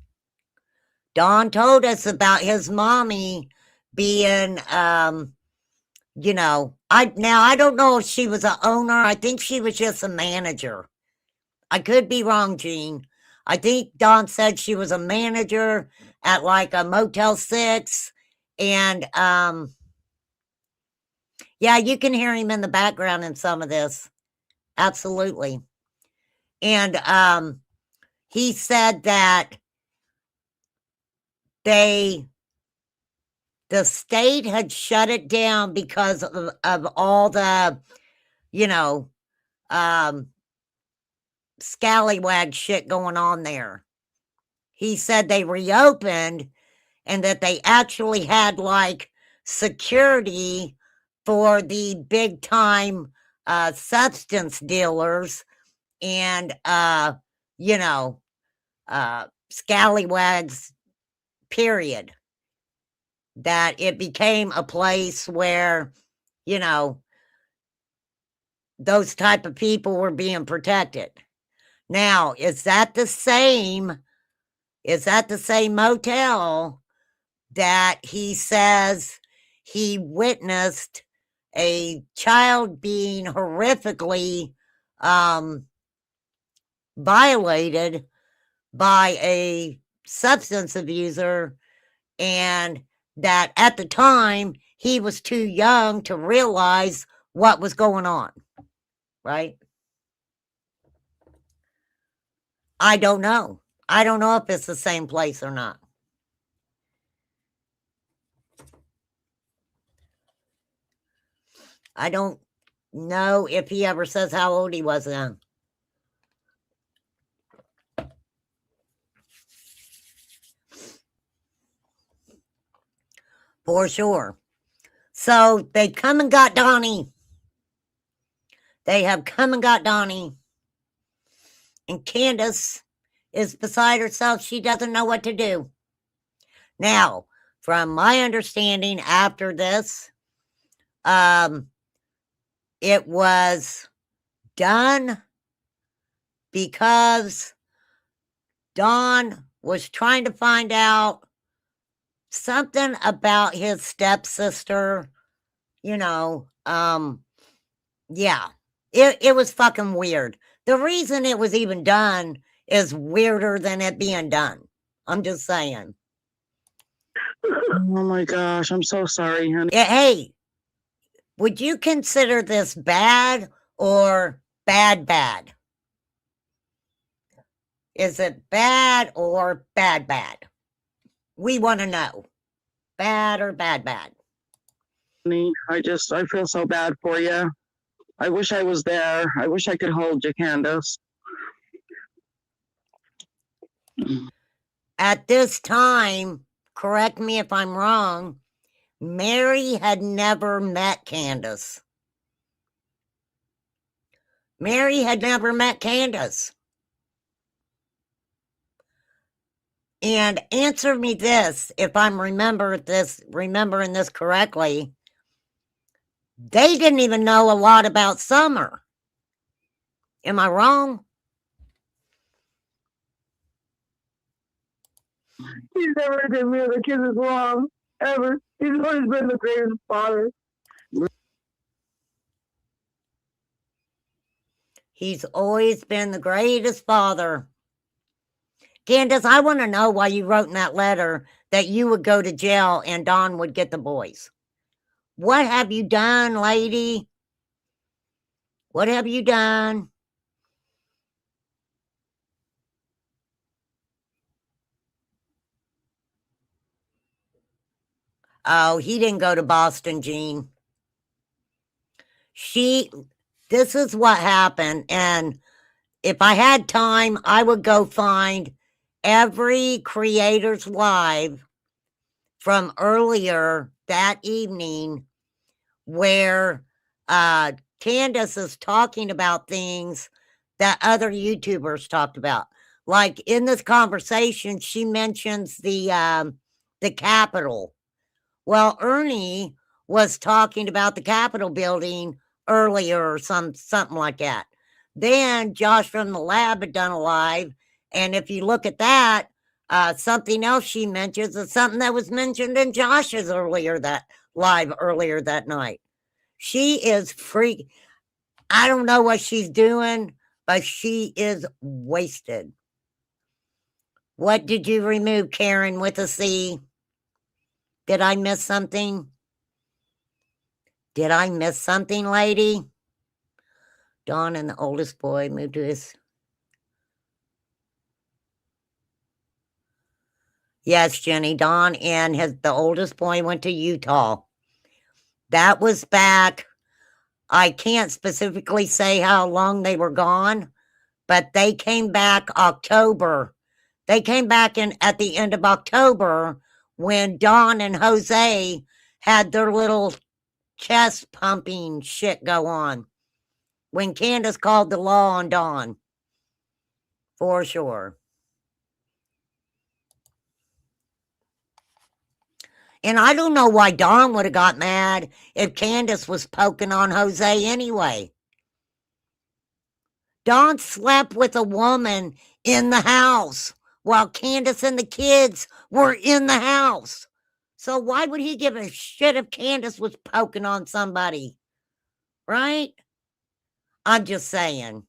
Don told us about his mommy being, I don't know if she was an owner. I think she was just a manager. I could be wrong, Gene. I think Don said she was a manager at like a Motel 6. And, yeah, you can hear him in the background in some of this. Absolutely. And, he said that the state had shut it down because of all the, scallywag shit going on there. He said they reopened and that they actually had like security for the big time substance dealers and scallywags, period. That it became a place where, you know, those type of people were being protected. Now, is that the same motel that he says he witnessed a child being horrifically violated by a substance abuser, and that at the time he was too young to realize what was going on, right? I don't know. I don't know if it's the same place or not. I don't know if he ever says how old he was then. For sure. So they come and got Donnie. They have come and got Donnie. And Candace is beside herself. She doesn't know what to do. Now, from my understanding after this, it was done because Don was trying to find out something about his stepsister, you know. Yeah, it was fucking weird. The reason it was even done is weirder than it being done. I'm just saying. Oh my gosh, I'm so sorry, honey. Hey, would you consider this bad or bad? Is it bad or bad? We want to know. Bad or bad? I feel so bad for you. I wish I was there. I wish I could hold you, Candace. At this time, correct me if I'm wrong, Mary had never met Candace. Mary had never met Candace. And answer me this, if I'm remembering this correctly, they didn't even know a lot about Summer. Am I wrong? He's never been me the kids is wrong, ever. He's always been the greatest father. He's always been the greatest father. Candace, I want to know why you wrote in that letter that you would go to jail and Don would get the boys. What have you done, lady? What have you done? Oh, he didn't go to Boston, Jean. This is what happened. And if I had time, I would go find every Creators Live from earlier that evening where Candace is talking about things that other YouTubers talked about. Like in this conversation, she mentions the Capitol. Well, Ernie was talking about the Capitol building earlier or something like that. Then Josh from the lab had done a live, and if you look at that, something else she mentions is something that was mentioned in Josh's earlier that night. She is freak. I don't know what she's doing, but she is wasted. What did you remove, Karen, with a C? Did I miss something? Did I miss something, lady? Don and the oldest boy moved to his... Yes, Jenny, Don and the oldest boy went to Utah. That was back. I can't specifically say how long they were gone, but they came back October. They came back at the end of October when Don and Jose had their little chest pumping shit go on. When Candace called the law on Don. For sure. And I don't know why Dawn would have got mad if Candace was poking on Jose anyway. Dawn slept with a woman in the house while Candace and the kids were in the house. So why would he give a shit if Candace was poking on somebody? Right? I'm just saying.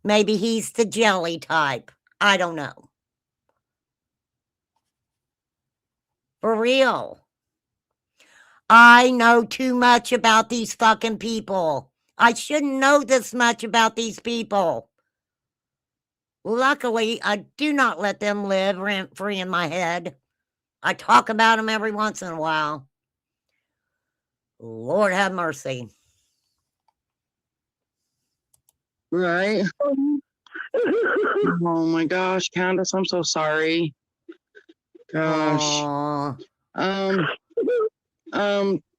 Maybe he's the jelly type. I don't know. For real. I know too much about these fucking people. I shouldn't know this much about these people. Luckily, I do not let them live rent-free in my head. I talk about them every once in a while. Lord have mercy. Right? Oh my gosh, Candace, I'm so sorry. Gosh. Aw.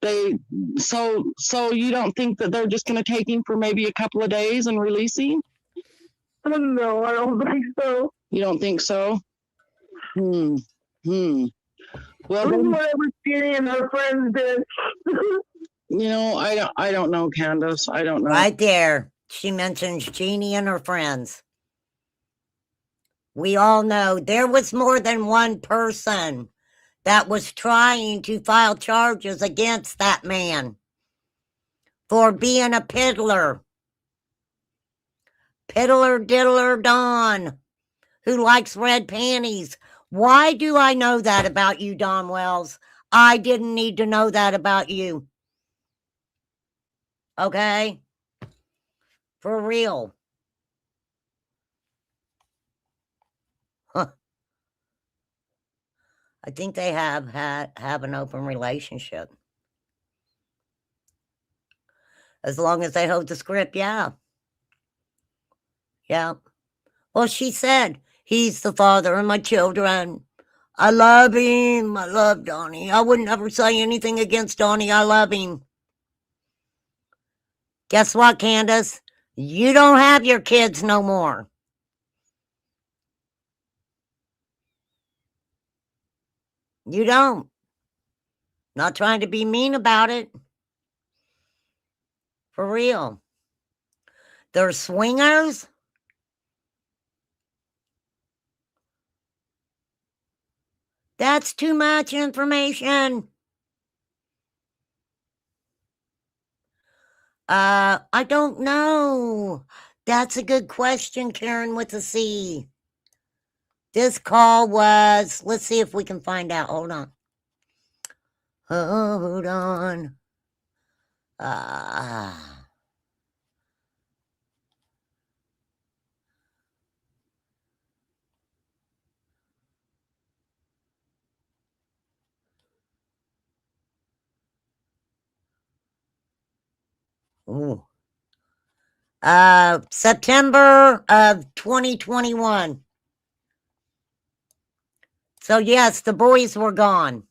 They so you don't think that they're just gonna take him for maybe a couple of days and release him? No, I don't think so. You don't think so? Well, then, Whatever Jenny and her friends did. I don't know, Candace. I don't know. Right there. She mentions Jeannie and her friends. We all know there was more than one person that was trying to file charges against that man for being a piddler. Piddler diddler Don, who likes red panties. Why do I know that about you, Don Wells? I didn't need to know that about you. Okay? For real. Huh. I think they have an open relationship. As long as they hold the script, yeah. Yeah. Well, she said, he's the father of my children. I love him. I love Donnie. I would never say anything against Donnie. I love him. Guess what, Candace? You don't have your kids no more. You don't. Not trying to be mean about it. For real. They're swingers. That's too much information. I don't know. That's a good question, Karen with a C. This call was, let's see if we can find out. Hold on. Hold on. Ooh. September of 2021. So yes, the boys were gone.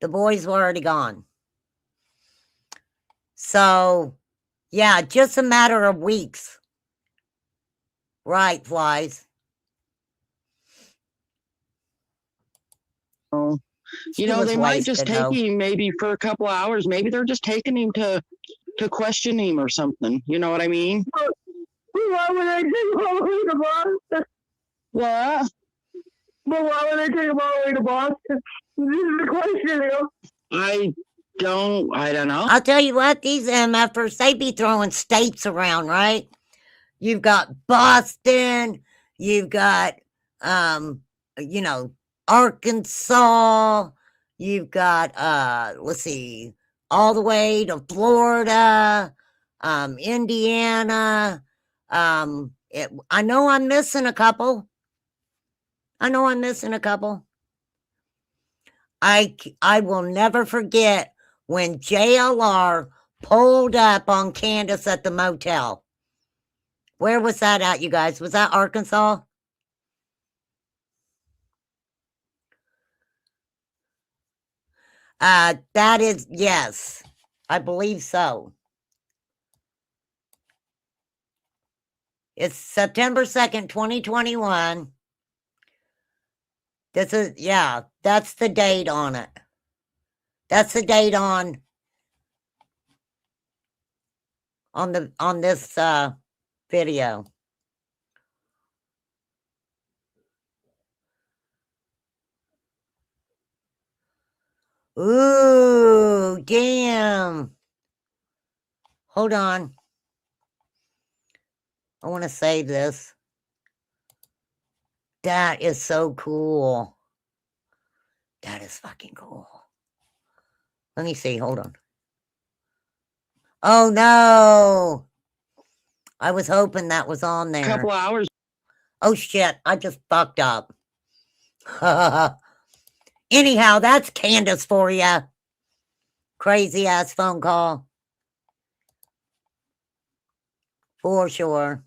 The boys were already gone. So, yeah, just a matter of weeks. Right, Flies. Oh. She They was might just wasted, take though. him maybe for a couple hours. Maybe they're just taking him to question him or something. You know what I mean? Why would I take him all the way to Boston? What? But why would I take him all the way to Boston? This is the question, I don't know. I'll tell you what, these MFers, they be throwing states around, right? You've got Boston, you've got, Arkansas, you've got, let's see, all the way to Florida, Indiana. I know I'm missing a couple. I will never forget when JLR pulled up on Candace at the motel. Where was that at, you guys? Was that Arkansas? That is, yes, I believe so. It's September 2nd, 2021. This is, yeah, that's the date on it. That's the date on this video. Ooh, damn. Hold on. I want to save this. That is so cool. That is fucking cool. Let me see. Hold on. Oh, no. I was hoping that was on there. Couple hours. Oh, shit. I just fucked up. Anyhow, that's Candace for you. Crazy ass phone call. For sure.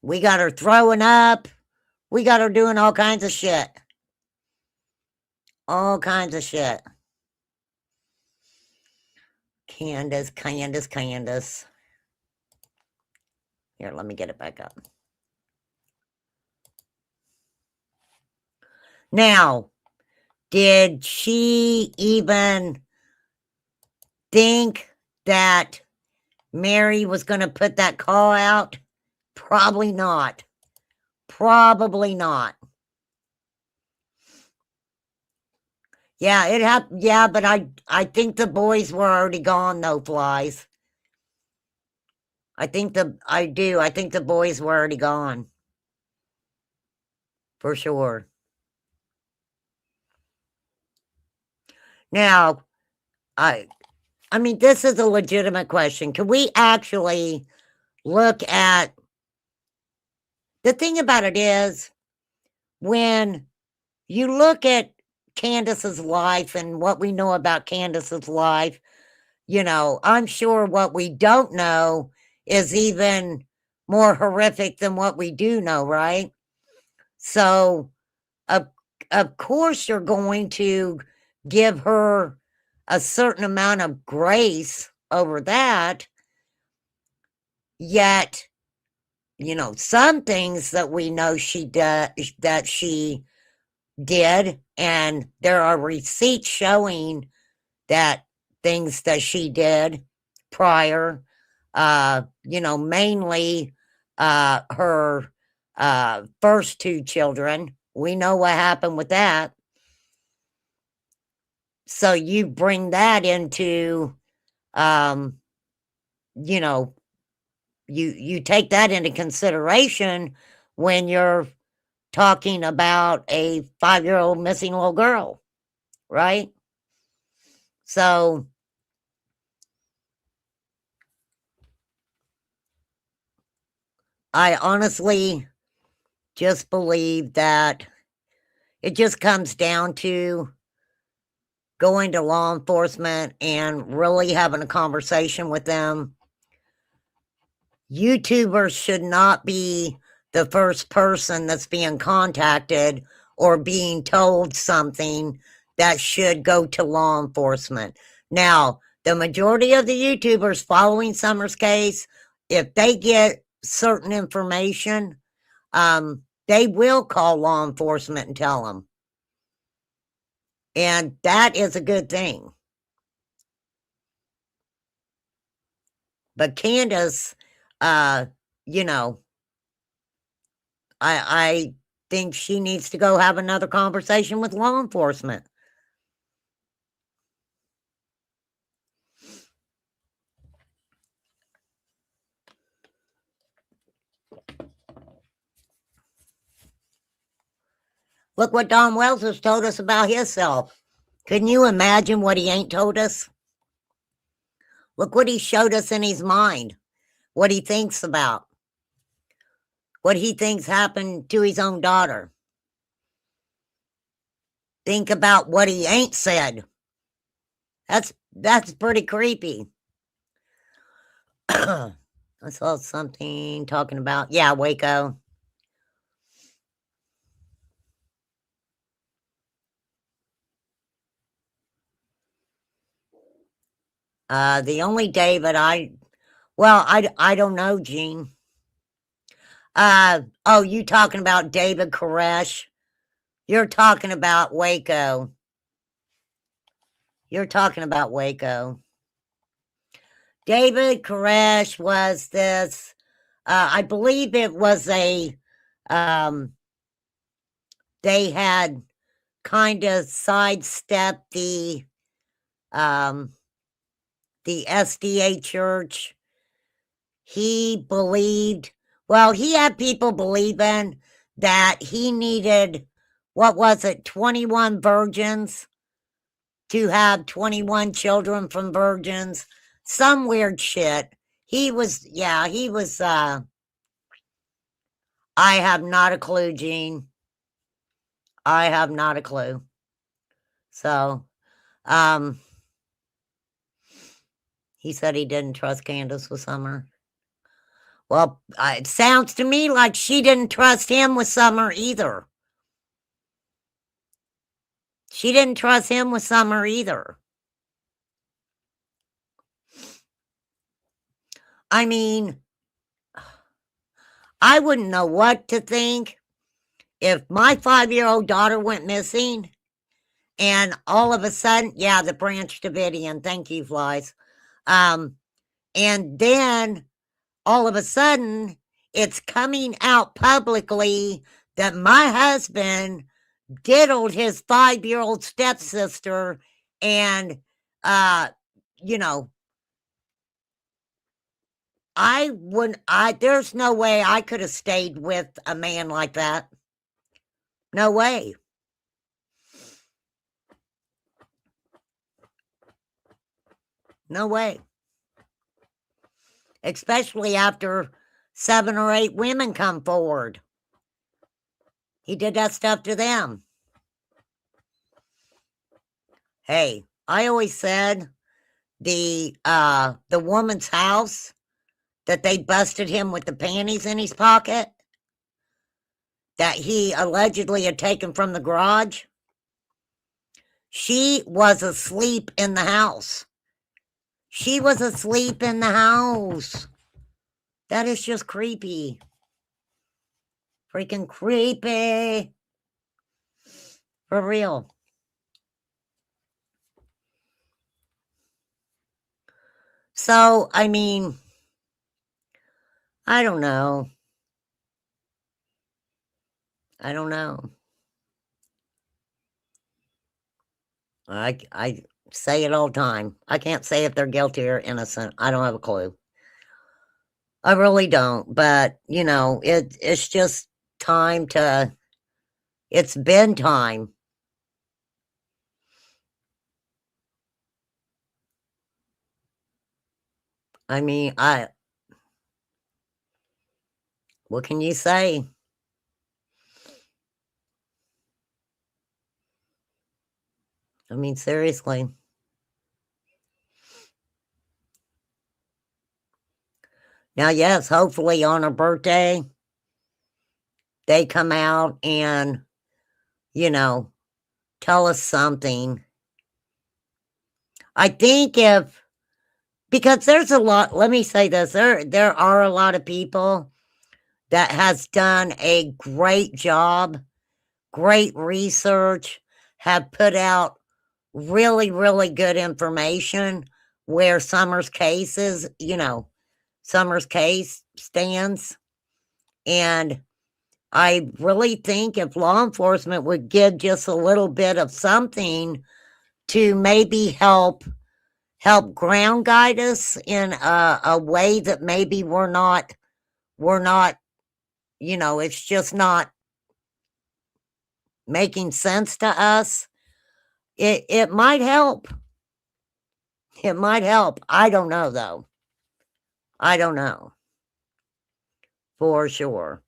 We got her throwing up. We got her doing all kinds of shit. All kinds of shit. Candace. Here, let me get it back up. Now, did she even think that Mary was going to put that call out? Probably not. Probably not. Yeah, it happened. Yeah, but I think the boys were already gone, though, Flies. I think the boys were already gone. For sure. Now, I mean, this is a legitimate question. Can we actually look at... The thing about it is, when you look at Candace's life and what we know about Candace's life, you know, I'm sure what we don't know is even more horrific than what we do know, right? So, of course, you're going to give her a certain amount of grace over that. Yet, you know, some things that we know that she did, and there are receipts showing that things that she did prior, you know, mainly her first two children. We know what happened with that. So you bring that into, you know, you take that into consideration when you're talking about a 5-year-old missing little girl, right? So I honestly just believe that it just comes down to going to law enforcement and really having a conversation with them. YouTubers should not be the first person that's being contacted or being told something that should go to law enforcement. Now, the majority of the YouTubers following Summer's case, if they get certain information, they will call law enforcement and tell them. And that is a good thing. But Candace, you know, I think she needs to go have another conversation with law enforcement. Look what Don Wells has told us about himself. Can you imagine what he ain't told us? Look what he showed us in his mind, what he thinks about, what he thinks happened to his own daughter. Think about what he ain't said. That's pretty creepy. I saw something talking about, yeah, Waco. The only David I don't know, Gene. Oh, you talking about David Koresh? You're talking about Waco. You're talking about Waco. David Koresh was this, I believe it was they had kind of sidestepped the SDA church. He believed, well, he had people believing that he needed, what was it, 21 virgins to have 21 children from virgins. Some weird shit. He was, I have not a clue, Gene. I have not a clue. So, he said he didn't trust Candace with Summer. Well, it sounds to me like she didn't trust him with Summer either. She didn't trust him with Summer either. I mean, I wouldn't know what to think if my 5-year-old daughter went missing and all of a sudden, yeah, the Branch Davidian, thank you, Flies. And then all of a sudden, it's coming out publicly that my husband diddled his 5-year-old stepsister, and you know, there's no way I could have stayed with a man like that. No way. No way. Especially after 7 or 8 women come forward. He did that stuff to them. Hey, I always said the woman's house that they busted him with the panties in his pocket that he allegedly had taken from the garage. She was asleep in the house. She was asleep in the house. That is just creepy. Freaking creepy. For real. So, I mean, I don't know. I don't know. I say it all the time. I can't say if they're guilty or innocent. I don't have a clue. I really don't. But, you know, it's just time to, it's been time. I mean, what can you say? I mean, seriously. Now, yes, hopefully on her birthday, they come out and, you know, tell us something. I think because there's a lot, let me say this, there are a lot of people that has done a great job, great research, have put out really, really good information where Summer's case is, you know, Summer's case stands. And I really think if law enforcement would give just a little bit of something to maybe help ground guide us in a way that maybe we're not, you know, it's just not making sense to us. It might help. It might help. I don't know though. I don't know. For sure.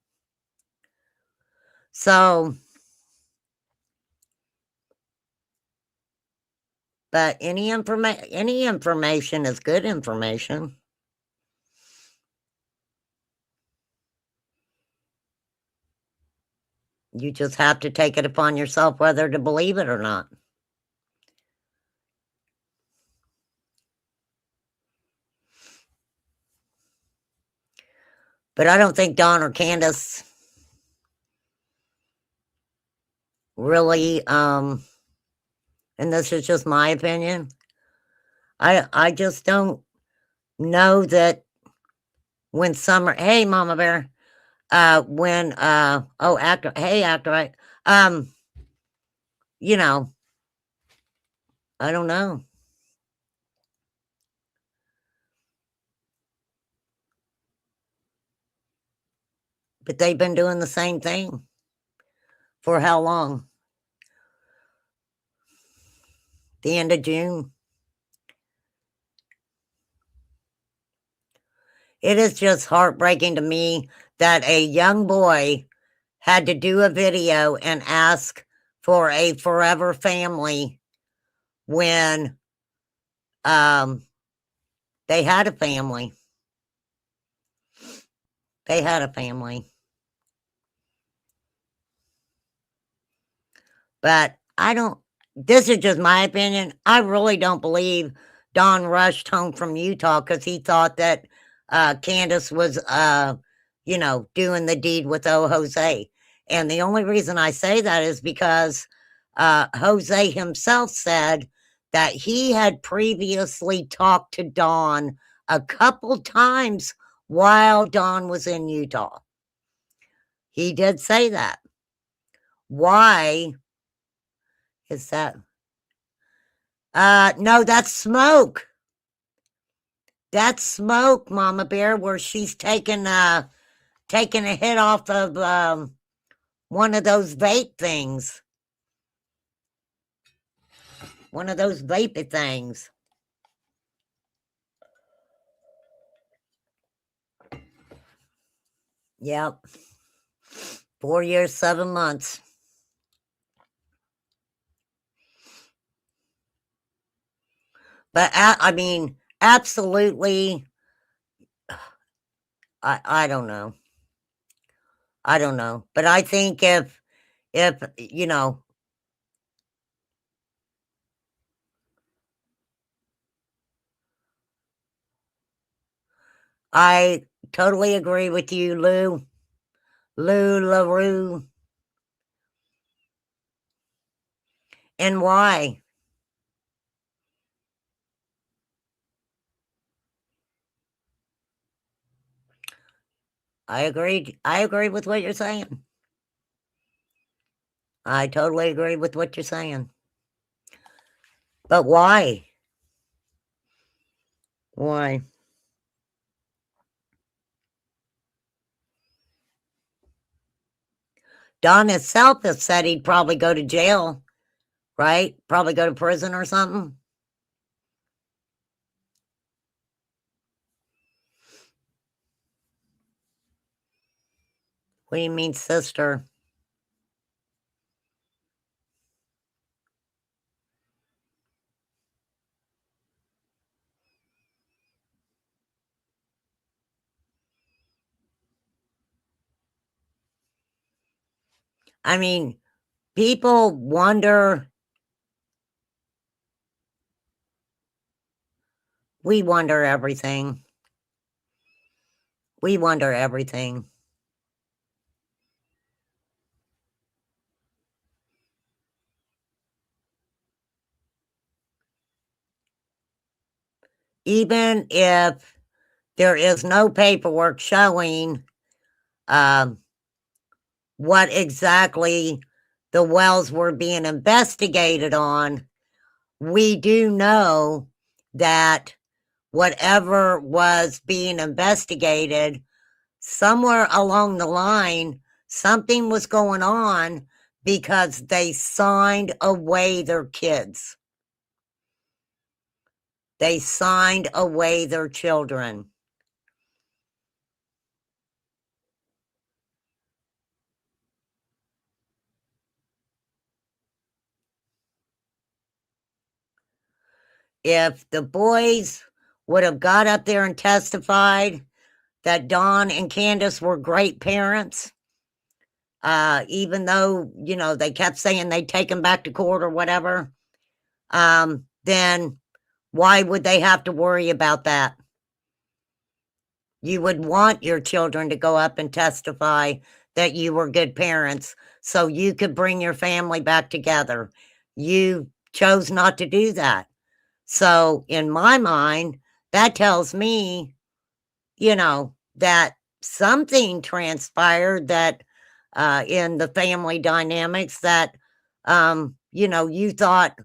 So, but any information is good information. You just have to take it upon yourself whether to believe it or not. But I don't think Dawn or Candace really, and this is just my opinion, I just don't know that when Summer, hey, Mama Bear, when, oh, actor, hey, actor, right, you know, I don't know. But they've been doing the same thing for how long? The end of June. It is just heartbreaking to me that a young boy had to do a video and ask for a forever family when they had a family. They had a family. But I don't, this is just my opinion. I really don't believe Don rushed home from Utah because he thought that Candace was, doing the deed with Jose. And the only reason I say that is because Jose himself said that he had previously talked to Don a couple times while Don was in Utah. He did say that. Why is that? No, that's Smoke. That's Smoke, Mama Bear, where she's taking a hit off of one of those vape things. One of those vapey things. Yep. 4 years, 7 months. But I mean, absolutely, I don't know. I don't know. But I think if I totally agree with you, Lou. Lou LaRue. And why? I agree with what you're saying. I totally agree with what you're saying. But why? Why? Don himself has said he'd probably go to jail, right? Probably go to prison or something. What do you mean, sister? I mean, people wonder. We wonder everything. We wonder everything. Even if there is no paperwork showing what exactly the wells were being investigated on, we do know that whatever was being investigated, somewhere along the line, something was going on because they signed away their kids. They signed away their children. If the boys would have got up there and testified that Don and Candace were great parents, even though, they kept saying they'd take them back to court or whatever, then why would they have to worry about that? You would want your children to go up and testify that you were good parents so you could bring your family back together. You chose not to do that. So in my mind, that tells me, that something transpired that in the family dynamics that you thought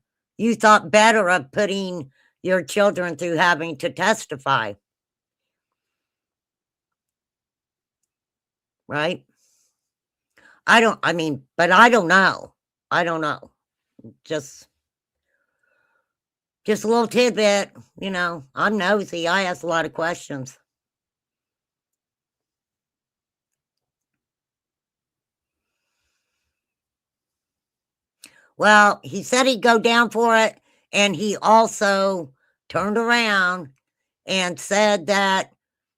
better of putting your children through having to testify, right? But I don't know. I don't know. Just a little tidbit, I'm nosy. I ask a lot of questions. Well, he said he'd go down for it, and he also turned around and said that,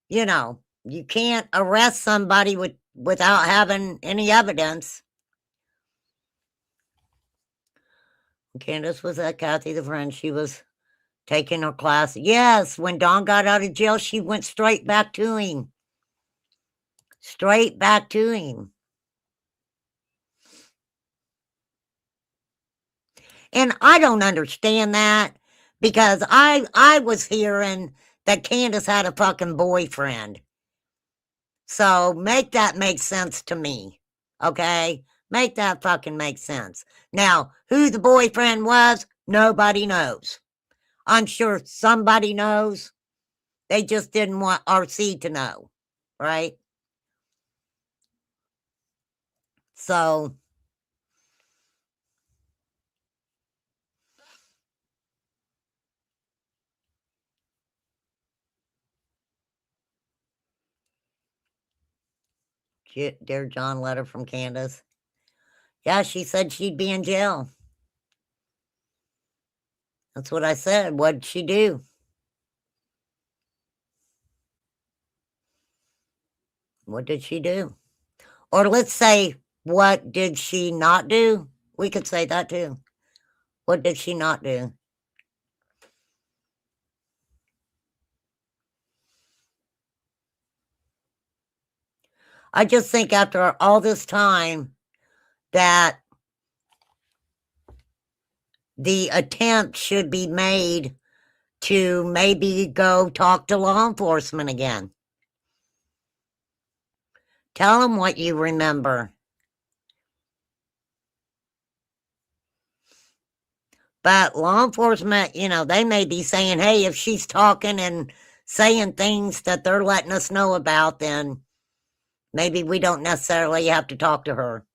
you can't arrest somebody without having any evidence. Candace was at Kathy the friend. She was taking her class. Yes, when Dawn got out of jail, she went straight back to him. Straight back to him. And I don't understand that, because I was hearing that Candace had a fucking boyfriend. So make that make sense to me. Okay? Make that fucking make sense. Now, who the boyfriend was, nobody knows. I'm sure somebody knows. They just didn't want RC to know. Right? So Dear John, letter from Candace. Yeah, she said she'd be in jail. That's what I said. What'd she do? What did she do? Or let's say, what did she not do? We could say that too. What did she not do? I just think after all this time that the attempt should be made to maybe go talk to law enforcement again. Tell them what you remember. But law enforcement, they may be saying, hey, if she's talking and saying things that they're letting us know about, then maybe we don't necessarily have to talk to her.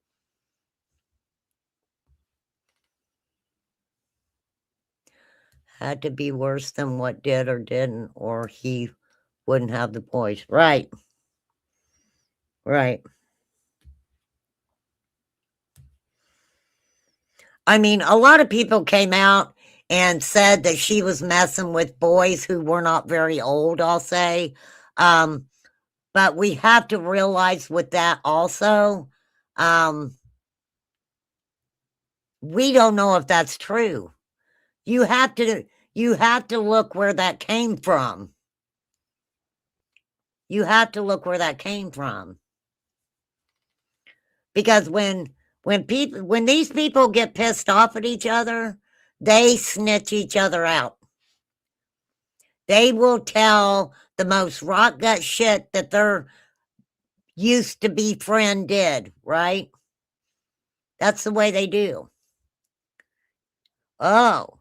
Had to be worse than what did or didn't, or he wouldn't have the voice. Right. Right. I mean, a lot of people came out and said that she was messing with boys who were not very old, I'll say. But we have to realize with that also, we don't know if that's true. You have to look where that came from. You have to look where that came from. Because when these people get pissed off at each other, they snitch each other out. They will tell the most rock gut shit that their used to be friend did, right? That's the way they do. Oh,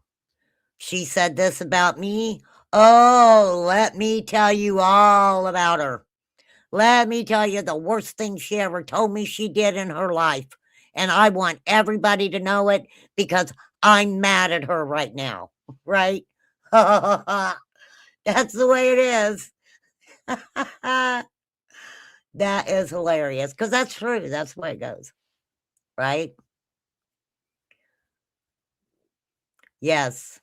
she said this about me. Oh, let me tell you all about her. Let me tell you the worst thing she ever told me she did in her life. And I want everybody to know it because I'm mad at her right now, right? That's the way it is. That is hilarious because that's true. That's the way it goes, right? Yes,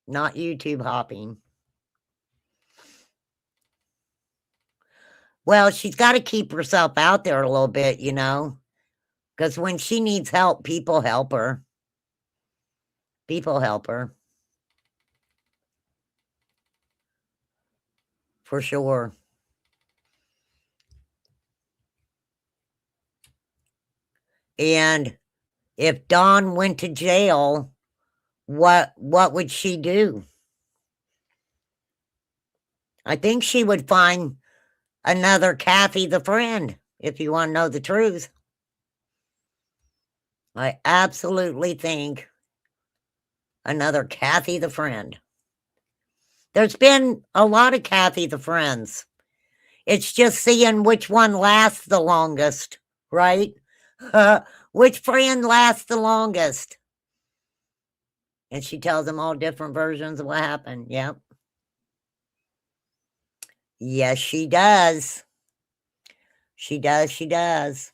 not YouTube hopping. Well, she's got to keep herself out there a little bit, because when she needs help, people help her. People help her. For sure. And if Dawn went to jail, what would she do? I think she would find another Kathy the friend, if you want to know the truth. I absolutely think another Kathy the friend. There's been a lot of Kathy the friends. It's just seeing which one lasts the longest, right? Which friend lasts the longest? And she tells them all different versions of what happened. Yep. Yes, she does. She does. She does.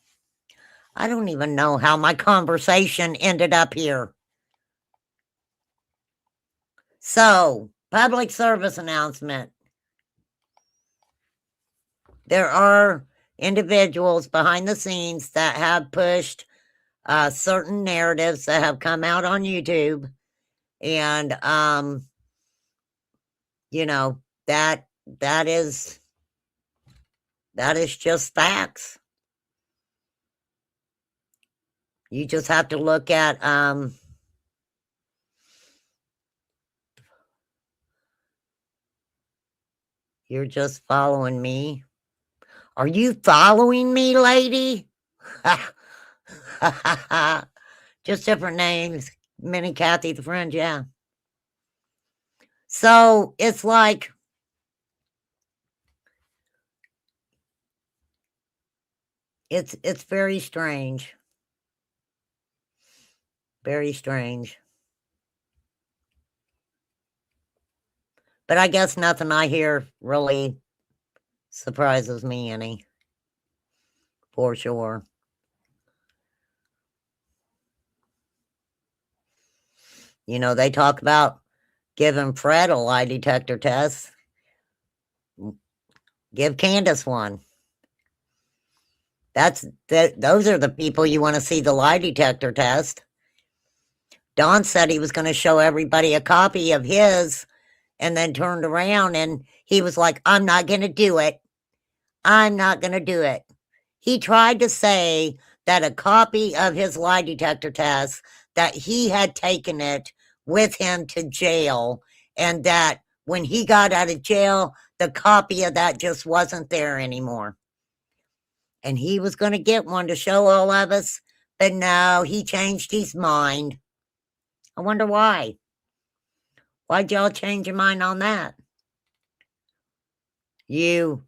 I don't even know how my conversation ended up here. So, public service announcement. There are individuals behind the scenes that have pushed certain narratives that have come out on YouTube. And, you know, that is just facts. You just have to look at, you're just following me. Are you following me, lady? Just different names. Mini Kathy the friend, yeah. So it's like, it's very strange. Very strange. But I guess nothing I hear really surprises me any. For sure. You know, they talk about giving Fred a lie detector test. Give Candace one. Those are the people you want to see the lie detector test. Don said he was going to show everybody a copy of his and then turned around and he was like, I'm not going to do it. I'm not going to do it. He tried to say that a copy of his lie detector test, that he had taken it with him to jail, and that when he got out of jail, the copy of that just wasn't there anymore. And he was going to get one to show all of us, but no, he changed his mind. I wonder why. Why'd y'all change your mind on that? You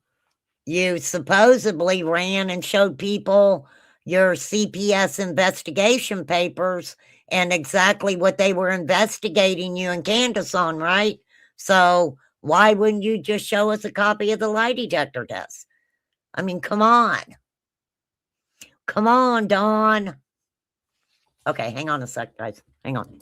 supposedly ran and showed people your CPS investigation papers and exactly what they were investigating you and Candace on, right? So why wouldn't you just show us a copy of the lie detector test? I mean, come on. Come on, Dawn. Okay, hang on a sec, guys. Hang on.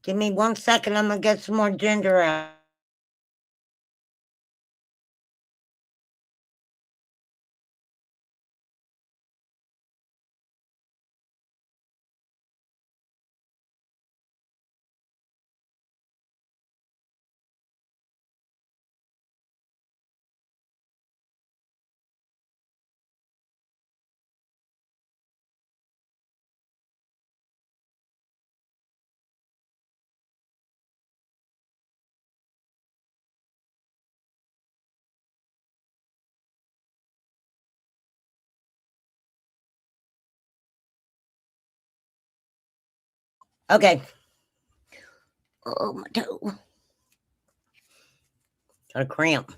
Give me 1 second. I'm going to get some more ginger out. Okay. Oh, my toe. Got a cramp.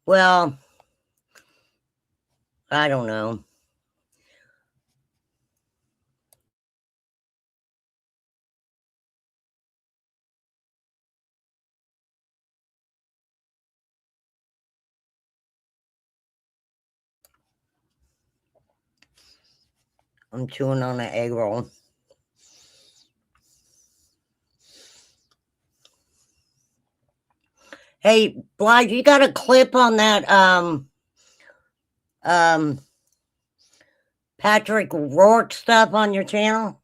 Well, I don't know. I'm chewing on an egg roll. Hey, Blythe, you got a clip on that Patrick Rourke stuff on your channel?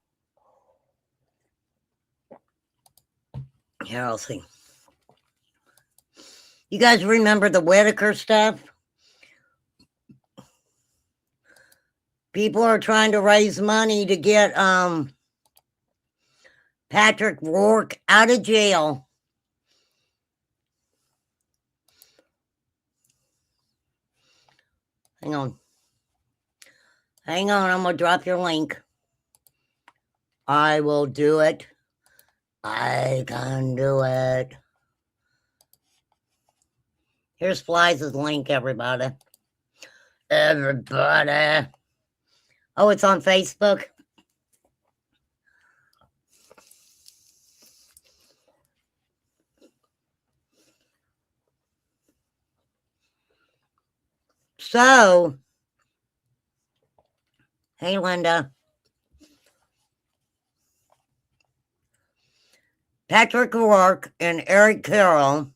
Here, I'll see. You guys remember the Whitaker stuff? People are trying to raise money to get Patrick Rourke out of jail. Hang on. Hang on, I'm going to drop your link. I will do it. I can do it. Here's Flies' link, everybody. Everybody. Oh, it's on Facebook? So, hey, Linda. Patrick Rourke and Eric Carroll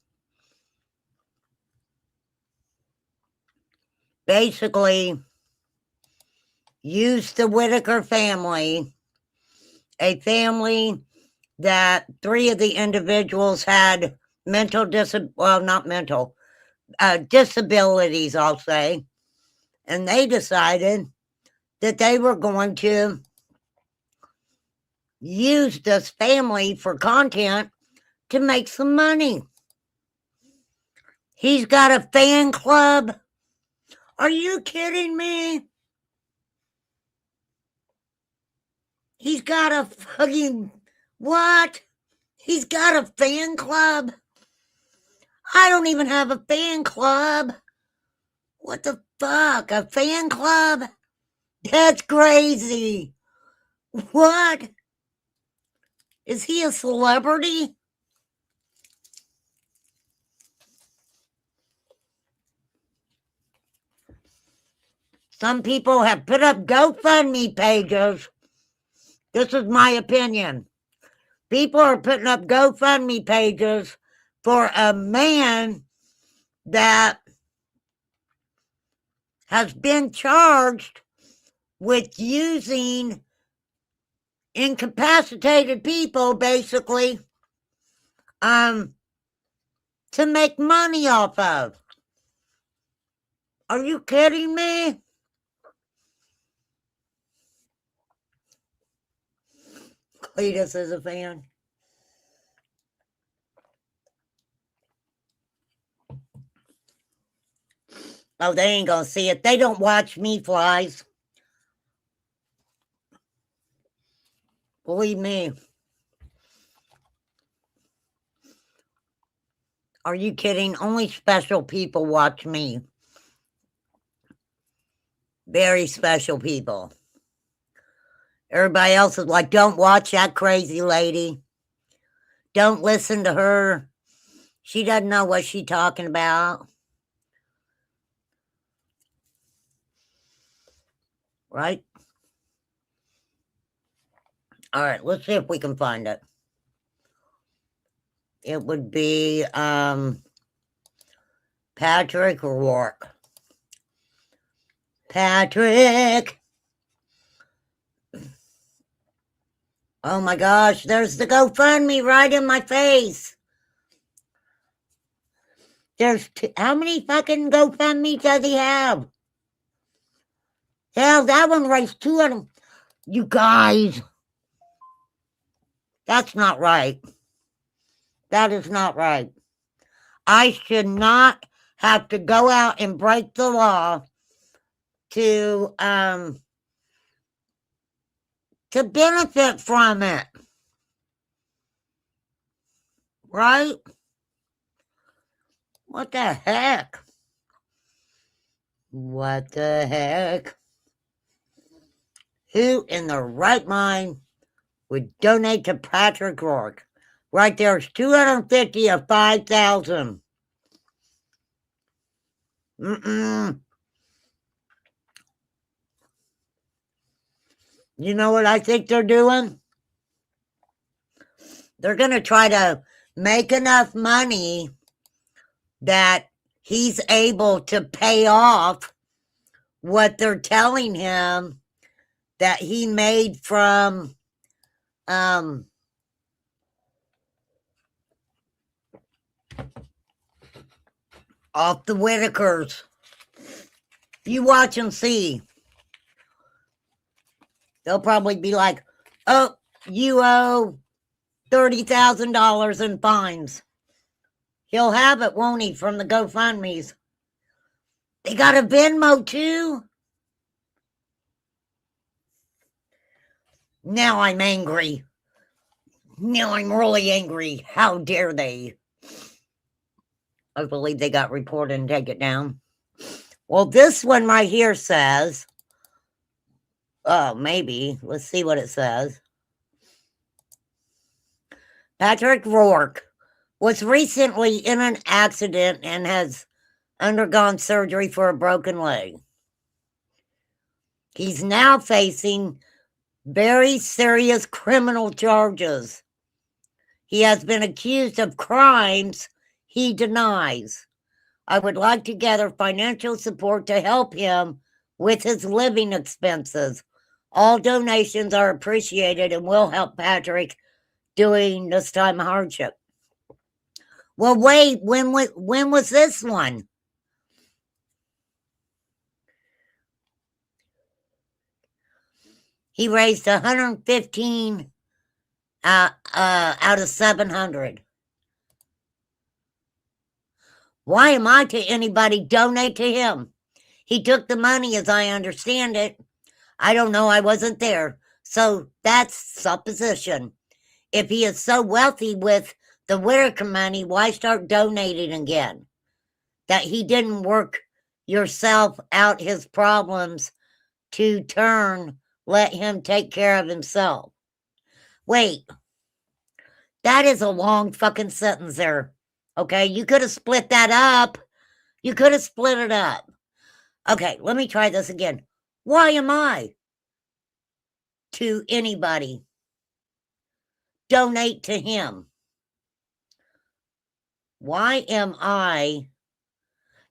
basically used the Whitaker family, a family that 3 of the individuals had disabilities, I'll say. And they decided that they were going to use this family for content to make some money. He's got a fan club. Are you kidding me? He's got a fucking what? He's got a fan club? I don't even have a fan club. What the fuck? A fan club? That's crazy. What? Is he a celebrity? Some people have put up GoFundMe pages. This is my opinion. People are putting up GoFundMe pages for a man that has been charged with using incapacitated people, basically, to make money off of. Are you kidding me? Cletus is a fan. Oh, they ain't gonna see it. They don't watch me, Flies. Believe me. Are you kidding? Only special people watch me. Very special people. Everybody else is like, don't watch that crazy lady. Don't listen to her. She doesn't know what she's talking about. Right? All right, let's see if we can find it. It would be Patrick Rourke. Patrick! Oh my gosh, there's the GoFundMe right in my face. There's how many fucking GoFundMe does he have? Hell, that one raised 200. You guys, that's not right. That is not right. I should not have to go out and break the law to to benefit from it. Right? What the heck? What the heck? Who in their right mind would donate to Patrick Rourke? Right there's 250 of 5,000. You know what I think they're doing? They're going to try to make enough money that he's able to pay off what they're telling him that he made from off the Whitakers. You watch and see. They'll probably be like, oh, you owe $30,000 in fines. He'll have it, won't he, from the GoFundMes? They got a Venmo too? Now I'm angry. Now I'm really angry. How dare they? I believe they got reported and take it down. Well, this one right here says, oh, maybe. Let's see what it says. Patrick Rourke was recently in an accident and has undergone surgery for a broken leg. He's now facing very serious criminal charges. He has been accused of crimes he denies. I would like to gather financial support to help him with his living expenses. All donations are appreciated and will help Patrick during this time of hardship. Well, wait, when was this one? He raised 115 out of 700. Why am I to anybody donate to him? He took the money, as I understand it. I don't know, I wasn't there. So that's supposition. If he is so wealthy with the Whitaker money, why start donating again? That he didn't work yourself out his problems to turn, let him take care of himself. Wait, that is a long fucking sentence there. Okay, you could have split that up. You could have split it up. Okay, let me try this again. Why am I to anybody donate to him? Why am I?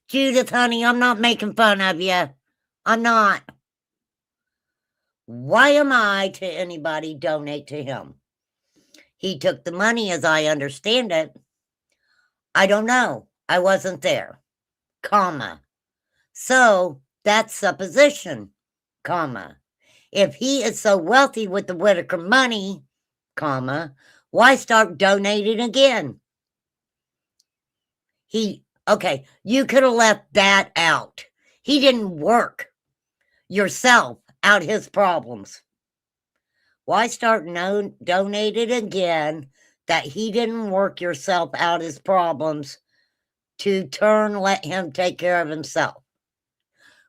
Judith, honey, I'm not making fun of you. I'm not. Why am I to anybody donate to him? He took the money, as I understand it. I don't know. I wasn't there. Comma. So that's supposition. Comma. If he is so wealthy with the Whitaker money, comma, why start donating again? Okay, you could have left that out. He didn't work yourself out his problems. Why start donating again that he didn't work yourself out his problems to turn, let him take care of himself?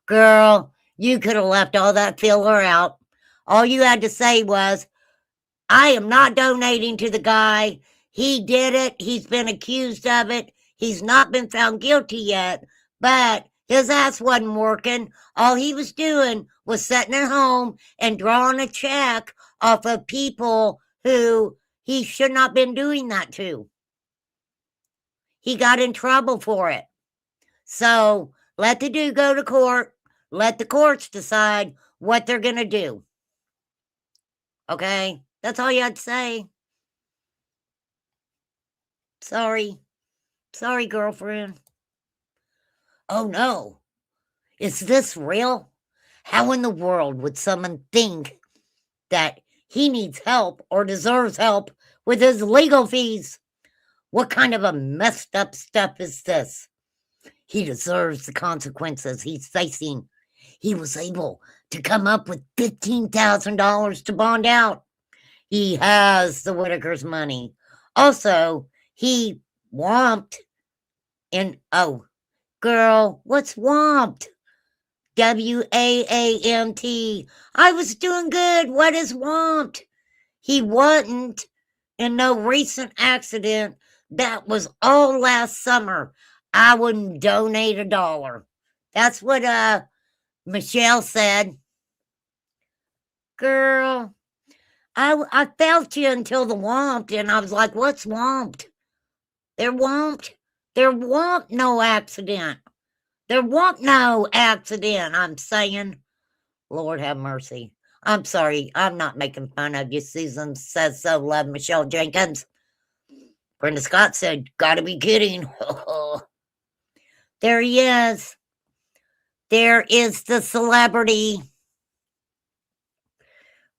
Girl, you could have left all that filler out. All you had to say was, I am not donating to the guy. He did it. He's been accused of it. He's not been found guilty yet, but his ass wasn't working. All he was doing was sitting at home and drawing a check off of people who he should not have been doing that to. He got in trouble for it. So let the dude go to court. Let the courts decide what they're going to do. Okay? That's all you had to say. Sorry. Sorry, girlfriend. Oh, no. Is this real? How in the world would someone think that he needs help or deserves help with his legal fees? What kind of a messed up stuff is this? He deserves the consequences he's facing. He was able to come up with $15,000 to bond out. He has the Whitaker's money. Also, he womped in, oh, girl, what's womped? WAAMT. I was doing good. What is womped? He wasn't in no recent accident. That was all last summer. I wouldn't donate $1. That's what Michelle said. Girl, I felt you until the womped, and I was like, what's womped? There won't no accident. There won't no accident, I'm saying. Lord have mercy. I'm sorry. I'm not making fun of you. Susan says so. Love, Michelle Jenkins. Brenda Scott said, gotta be kidding. There he is. There is the celebrity.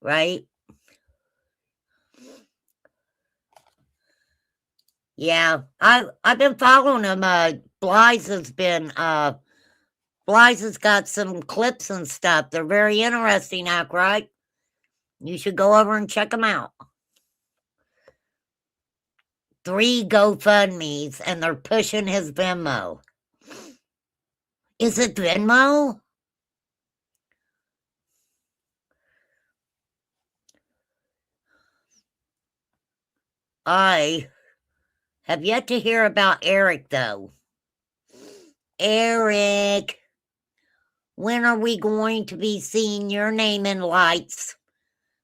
Right? Yeah. I've been following him. Blythe has got some clips and stuff. They're very interesting, right? You should go over and check them out. 3 GoFundMes, and they're pushing his Venmo. Is it Venmo? I have yet to hear about Eric, though. Eric, when are we going to be seeing your name in lights?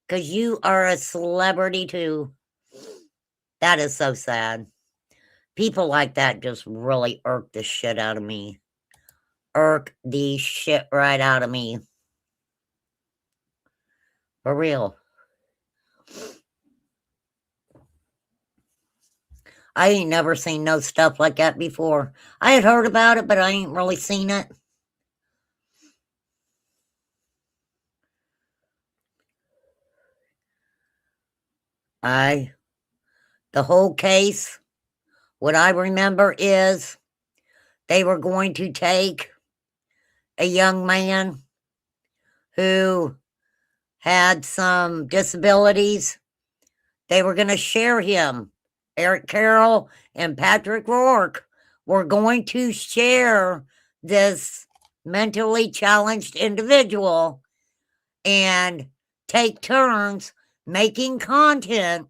Because you are a celebrity, too. That is so sad. People like that just really irk the shit out of me. Irk the shit right out of me. For real. I ain't never seen no stuff like that before. I had heard about it, but I ain't really seen it. The whole case, what I remember is they were going to take a young man who had some disabilities. They were going to share him. Eric Carroll and Patrick Rourke were going to share this mentally challenged individual and take turns making content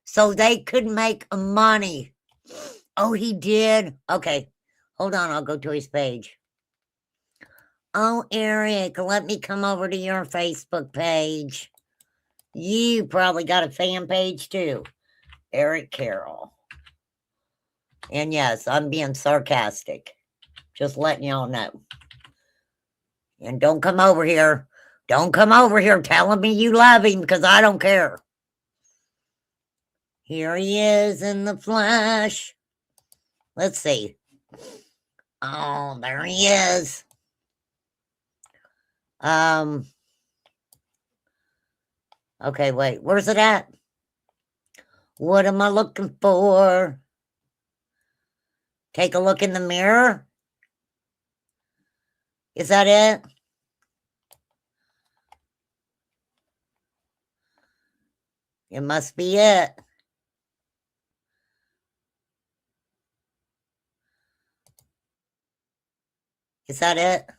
so they could make money. Oh, he did? Okay, hold on, I'll go to his page. Oh, Eric, let me come over to your Facebook page. You probably got a fan page too. Eric Carroll. And yes, I'm being sarcastic. Just letting y'all know. And don't come over here. Don't come over here telling me you love him, because I don't care. Here he is in the flesh. Let's see. Oh, there he is. Okay, wait. Where's it at? What am I looking for? Take a look in the mirror. Is that it? It must be it. Is that it?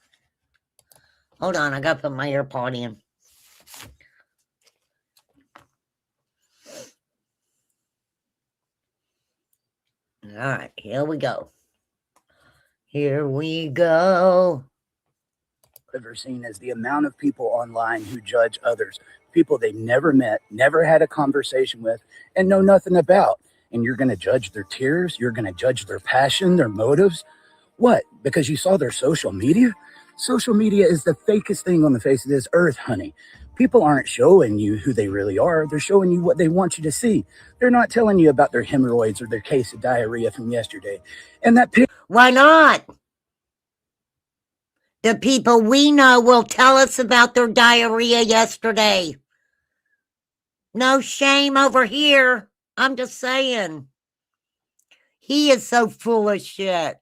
Hold on, I gotta put my AirPod in. All right, here we go. Here we go. Ever seen is the amount of people online who judge others, people they've never met, never had a conversation with, and know nothing about. And you're going to judge their tears. You're going to judge their passion, their motives. What? Because you saw their social media? Social media is the fakest thing on the face of this earth, honey. People aren't showing you who they really are. They're showing you what they want you to see. They're not telling you about their hemorrhoids or their case of diarrhea from yesterday. And that why not? The people we know will tell us about their diarrhea yesterday. No shame over here. I'm just saying. He is so full of shit.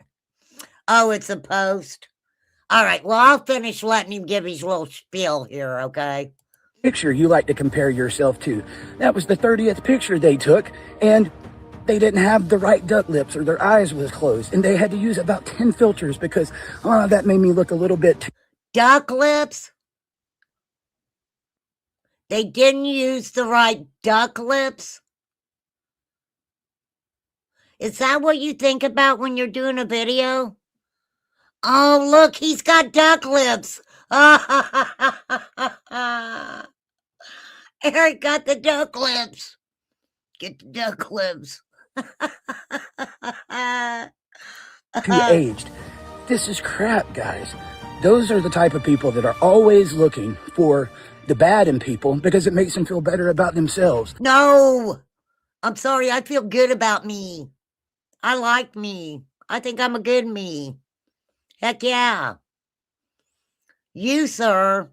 Oh, it's a post. All right, well, I'll finish letting him give his little spiel here, okay? Picture you like to compare yourself to. That was the 30th picture they took, and they didn't have the right duck lips or their eyes was closed, and they had to use about 10 filters because that made me look a little bit too. Duck lips? They didn't use the right duck lips? Is that what you think about when you're doing a video? Oh, look, he's got duck lips. Eric got the duck lips. Get the duck lips. Too aged. This is crap, guys. Those are the type of people that are always looking for the bad in people because it makes them feel better about themselves. No, I'm sorry. I feel good about me. I like me. I think I'm a good me. Heck yeah. You, sir,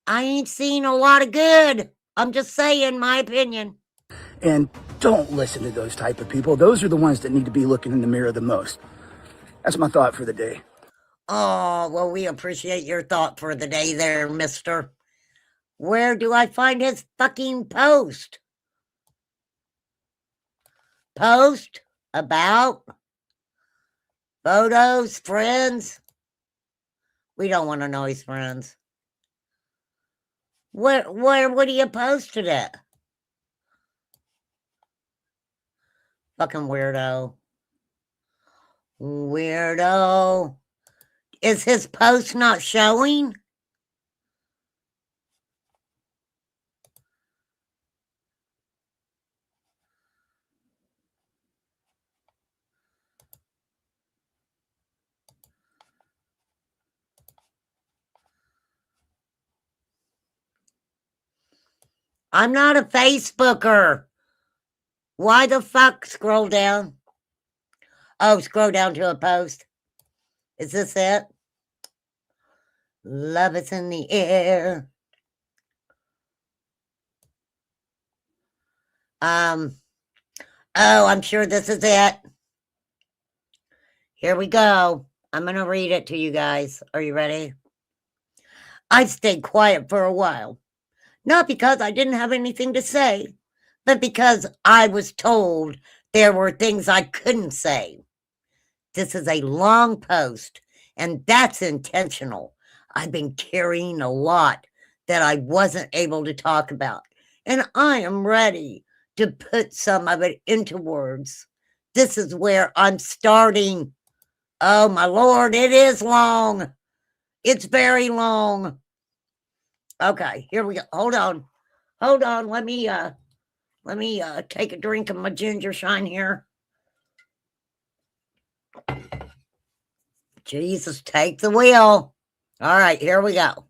I ain't seen a lot of good. I'm just saying my opinion. And don't listen to those type of people. Those are the ones that need to be looking in the mirror the most. That's my thought for the day. Oh, well, we appreciate your thought for the day there, mister. Where do I find his fucking post? Post about photos, friends? We don't want to know his friends. Where would he have posted it? Fucking weirdo. Weirdo. Is his post not showing? I'm not a Facebooker. Why the fuck? Scroll down. Oh, scroll down to a post. Is this it? Love is in the air. Oh, I'm sure this is it. Here we go. I'm going to read it to you guys. Are you ready? I stayed quiet for a while. Not because I didn't have anything to say, but because I was told there were things I couldn't say. This is a long post, and that's intentional. I've been carrying a lot that I wasn't able to talk about, and I am ready to put some of it into words. This is where I'm starting. Oh, my Lord, it is long. It's very long. Okay, here we go. Hold on. Let me take a drink of my ginger shine here. Jesus, take the wheel. All right, here we go.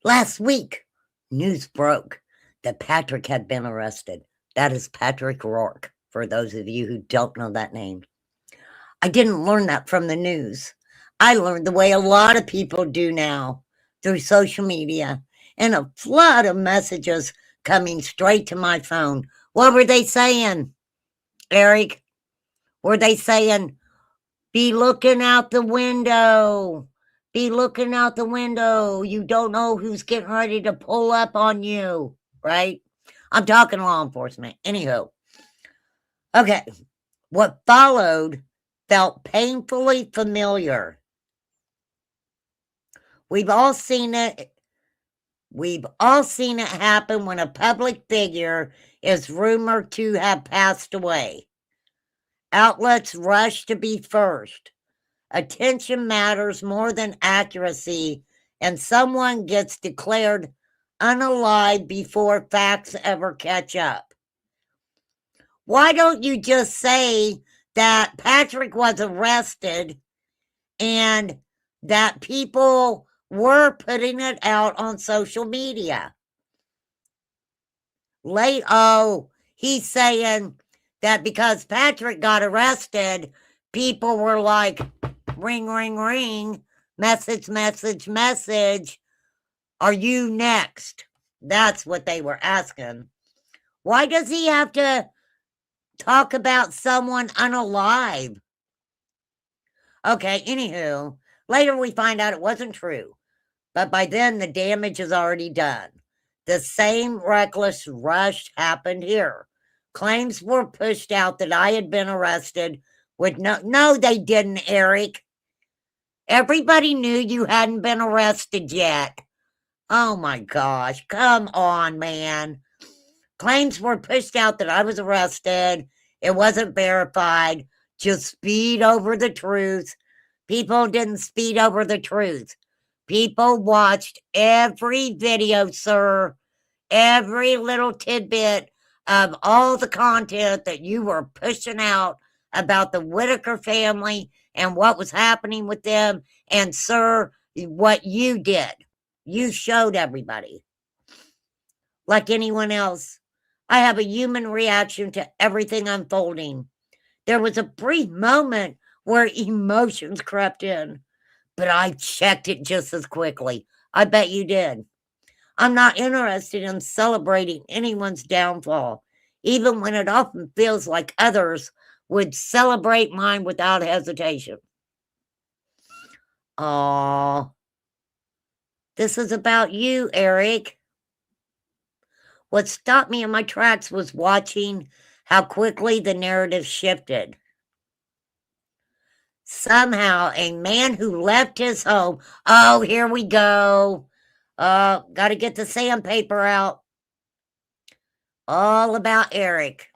Last week, news broke that Patrick had been arrested. That is Patrick Rourke, for those of you who don't know that name. I didn't learn that from the news. I learned the way a lot of people do now, through social media, and a flood of messages coming straight to my phone. What were they saying, Eric? Were they saying, be looking out the window? Be looking out the window. You don't know who's getting ready to pull up on you, right? I'm talking law enforcement. Anywho. Okay. What followed felt painfully familiar. We've all seen it. We've all seen it happen when a public figure is rumored to have passed away. Outlets rush to be first. Attention matters more than accuracy, and someone gets declared unalive before facts ever catch up. Why don't you just say that Patrick was arrested and that people were putting it out on social media? He's saying that because Patrick got arrested, people were like, ring, ring, ring, message, message, message. Are you next? That's what they were asking. Why does he have to talk about someone unalive? Okay, anywho, Later, we find out it wasn't true, but by then the damage is already done. The same reckless rush happened here. Claims were pushed out that I had been arrested with no, they didn't, Eric. Everybody knew you hadn't been arrested yet. Oh my gosh, come on, man. Claims were pushed out that I was arrested. It wasn't verified. Just speed over the truth. People didn't speed over the truth. People watched every video, sir, every little tidbit of all the content that you were pushing out about the Whitaker family and what was happening with them. And, sir, what you did, you showed everybody. Like anyone else, I have a human reaction to everything unfolding. There was a brief moment where emotions crept in, but I checked it just as quickly. I bet you did. I'm not interested in celebrating anyone's downfall, even when it often feels like others would celebrate mine without hesitation. Aw, this is about you, Eric. What stopped me in my tracks was watching how quickly the narrative shifted. Somehow, a man who left his home, oh, here we go. Got to get the sandpaper out. All about Eric.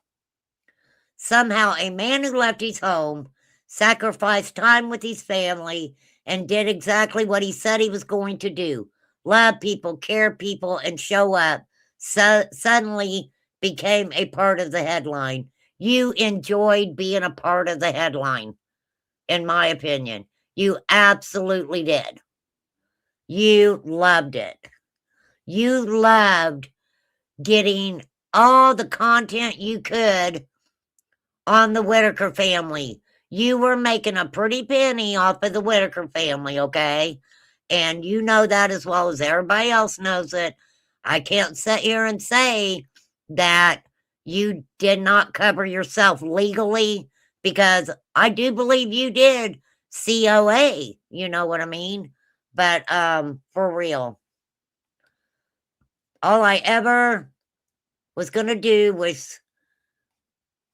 Somehow, a man who left his home, sacrificed time with his family, and did exactly what he said he was going to do. Love people, care people, and show up. Suddenly became a part of the headline. You enjoyed being a part of the headline, in my opinion. You absolutely did. You loved it. You loved getting all the content you could on the Whitaker family. You were making a pretty penny off of the Whitaker family, okay? And you know that as well as everybody else knows it. I can't sit here and say that you did not cover yourself legally, because I do believe you did COA, you know what I mean? But for real, all I ever was going to do was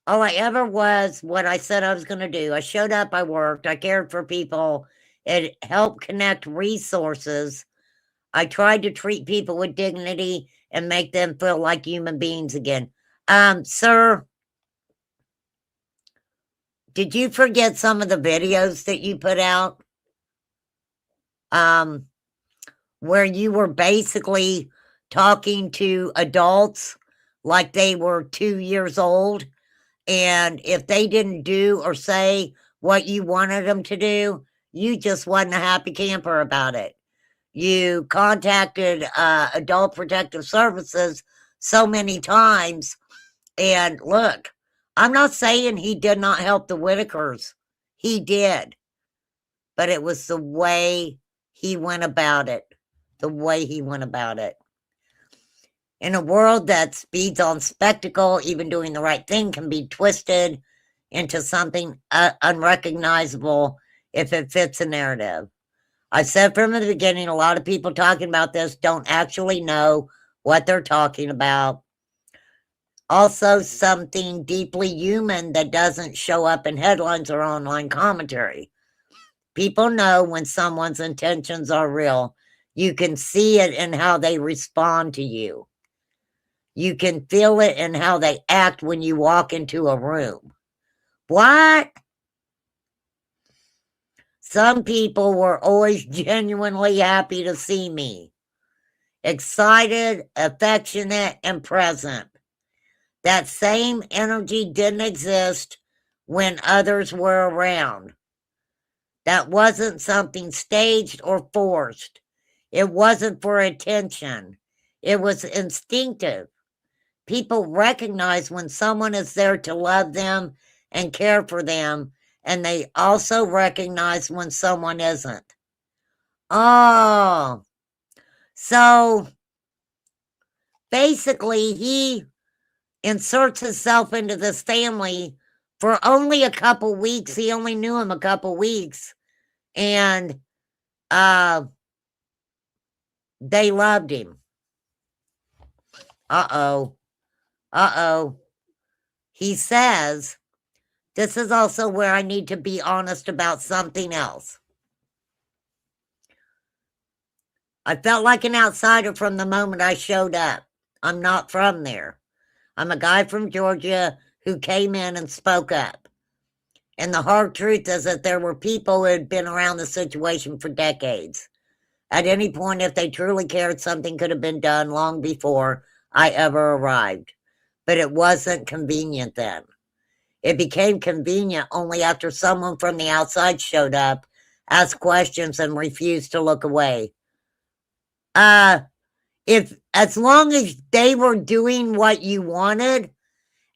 what I said I was going to do. I showed up, I worked, I cared for people, it helped connect resources. I tried to treat people with dignity and make them feel like human beings again. Sir, did you forget some of the videos that you put out? Where you were basically talking to adults like they were 2 years old, and if they didn't do or say what you wanted them to do, you just wasn't a happy camper about it. You contacted Adult Protective Services so many times, and look, I'm not saying he did not help the Whitakers. He did, but it was the way he went about it. The way he went about it. In a world that speeds on spectacle, even doing the right thing can be twisted into something unrecognizable if it fits a narrative. I said from the beginning, a lot of people talking about this don't actually know what they're talking about. Also, something deeply human that doesn't show up in headlines or online commentary. People know when someone's intentions are real. You can see it in how they respond to you. You can feel it in how they act when you walk into a room. What? Some people were always genuinely happy to see me. Excited, affectionate, and present. That same energy didn't exist when others were around. That wasn't something staged or forced. It wasn't for attention. It was instinctive. People recognize when someone is there to love them and care for them, and they also recognize when someone isn't. Oh, so basically he inserts himself into this family for only a couple weeks. He only knew him a couple weeks, and they loved him. Uh-oh. Uh-oh. He says, this is also where I need to be honest about something else. I felt like an outsider from the moment I showed up. I'm not from there. I'm a guy from Georgia who came in and spoke up. And the hard truth is that there were people who had been around the situation for decades. At any point, if they truly cared, something could have been done long before I ever arrived. But it wasn't convenient then. It became convenient only after someone from the outside showed up, asked questions, and refused to look away. If as long as they were doing what you wanted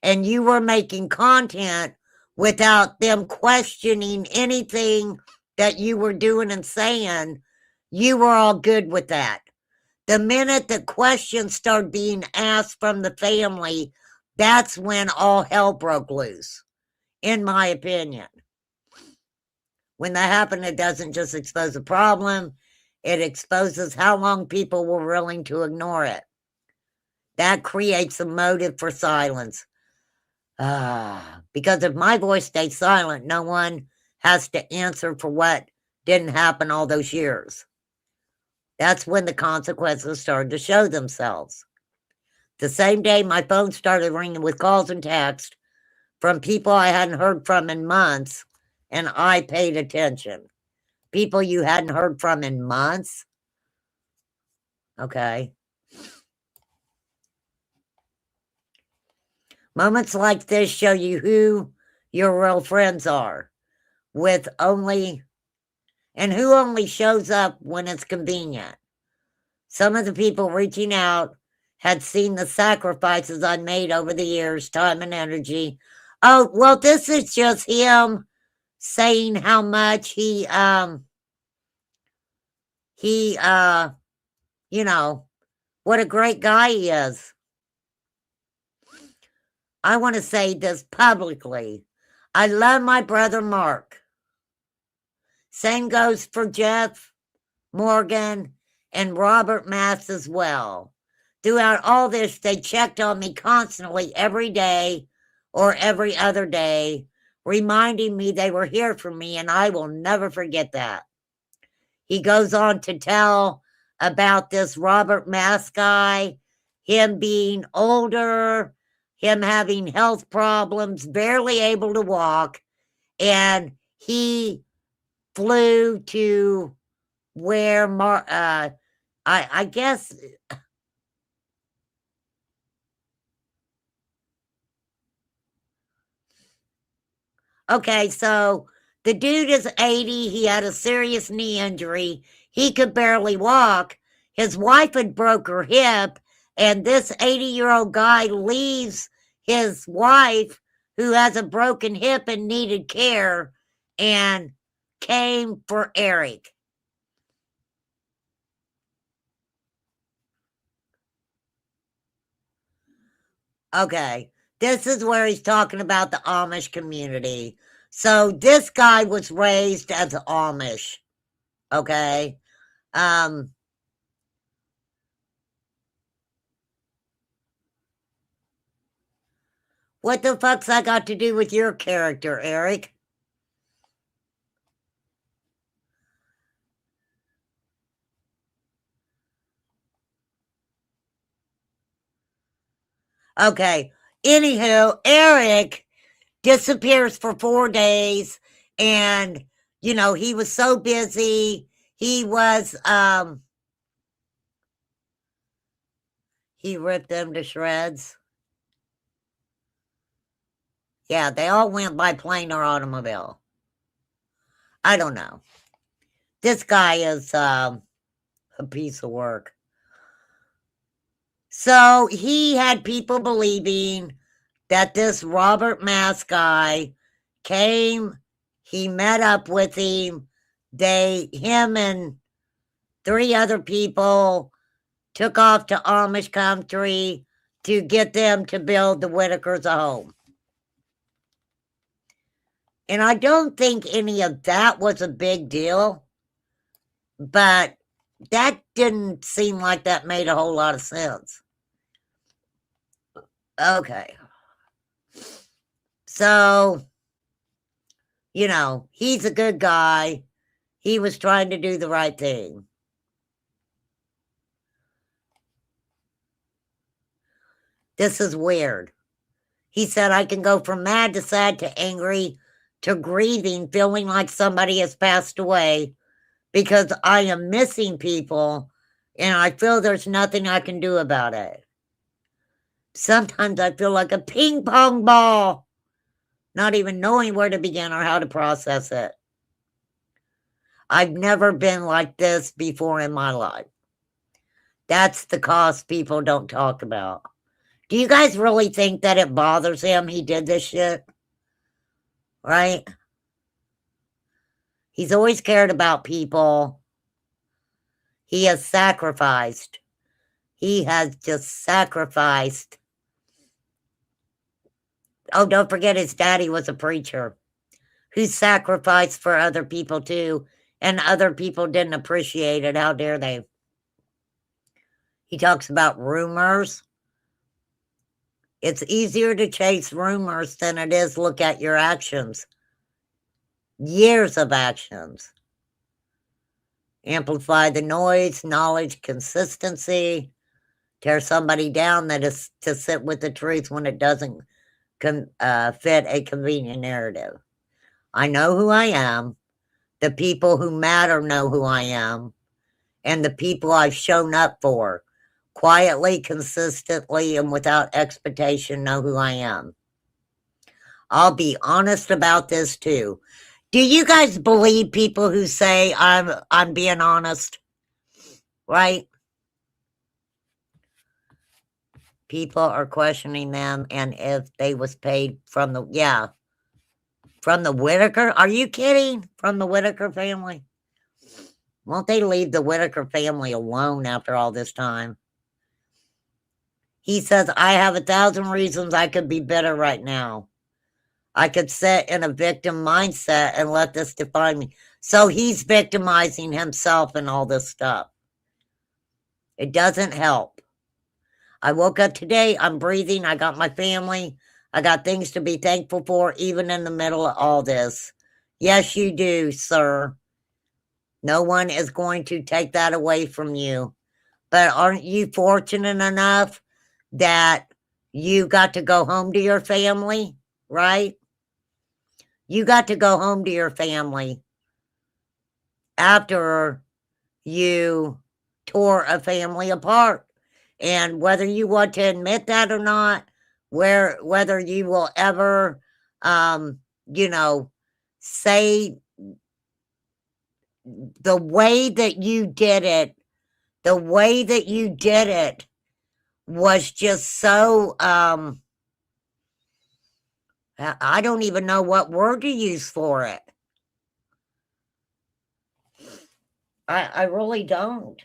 and you were making content without them questioning anything that you were doing and saying, you were all good with that. The minute the questions started being asked from the family, that's when all hell broke loose, in my opinion. When that happened, it doesn't just expose the problem, it exposes how long people were willing to ignore it. That creates a motive for silence. Because if my voice stays silent, no one has to answer for what didn't happen all those years. That's when the consequences started to show themselves. The same day, my phone started ringing with calls and texts from people I hadn't heard from in months, and I paid attention. People you hadn't heard from in months? Okay. Moments like this show you who your real friends are, who only shows up when it's convenient. Some of the people reaching out had seen the sacrifices I made over the years, time and energy. Oh, well, this is just him saying how much he you know, what a great guy he is. I want to say this publicly. I love my brother Mark. Same goes for Jeff, Morgan, and Robert Mass as well. Throughout all this, they checked on me constantly every day or every other day, reminding me they were here for me, and I will never forget that. He goes on to tell about this Robert Mass guy, him being older, him having health problems, barely able to walk, and he flew to where I guess okay, so the dude is 80, he had a serious knee injury, he could barely walk, his wife had broke her hip, and this 80-year-old guy leaves his wife who has a broken hip and needed care and came for Eric. Okay, this is where he's talking about the Amish community. So this guy was raised as Amish, okay? What the fuck's that got to do with your character, Eric? Okay, anywho, Eric disappears for 4 days, and, he was so busy, he ripped them to shreds. Yeah, they all went by plane or automobile. I don't know. This guy is a piece of work. So he had people believing that this Robert Mass guy came, he met up with him, him and 3 other people took off to Amish country to get them to build the Whitakers a home. And I don't think any of that was a big deal. But that didn't seem like that made a whole lot of sense. Okay. So, you know, he's a good guy. He was trying to do the right thing. This is weird. He said, I can go from mad to sad to angry to grieving, feeling like somebody has passed away because I am missing people and I feel there's nothing I can do about it. Sometimes I feel like a ping pong ball, not even knowing where to begin or how to process it. I've never been like this before in my life. That's the cost people don't talk about. Do you guys really think that it bothers him he did this shit? Right? He's always cared about people. He has sacrificed. He has just sacrificed. Oh, don't forget his daddy was a preacher who sacrificed for other people too, and other people didn't appreciate it. How dare they? He talks about rumors. It's easier to chase rumors than it is look at your actions. Years of actions. Amplify the noise, knowledge, consistency. Tear somebody down that is to sit with the truth when it doesn't fit a convenient narrative. I know who I am. The people who matter know who I am. And the people I've shown up for, quietly, consistently, and without expectation, know who I am. I'll be honest about this too. Do you guys believe people who say I'm being honest? Right? People are questioning them, and if they was paid from the from the Whitaker. Are you kidding? From the Whitaker family? Won't they leave the Whitaker family alone after all this time? He says, I have 1,000 reasons I could be better right now. I could sit in a victim mindset and let this define me. So he's victimizing himself and all this stuff. It doesn't help. I woke up today, I'm breathing, I got my family, I got things to be thankful for, even in the middle of all this. Yes, you do, sir. No one is going to take that away from you. But aren't you fortunate enough that you got to go home to your family, right? You got to go home to your family after you tore a family apart. And whether you want to admit that or not, whether you will ever, say the way that you did it, was just so, I don't even know what word to use for it. I really don't.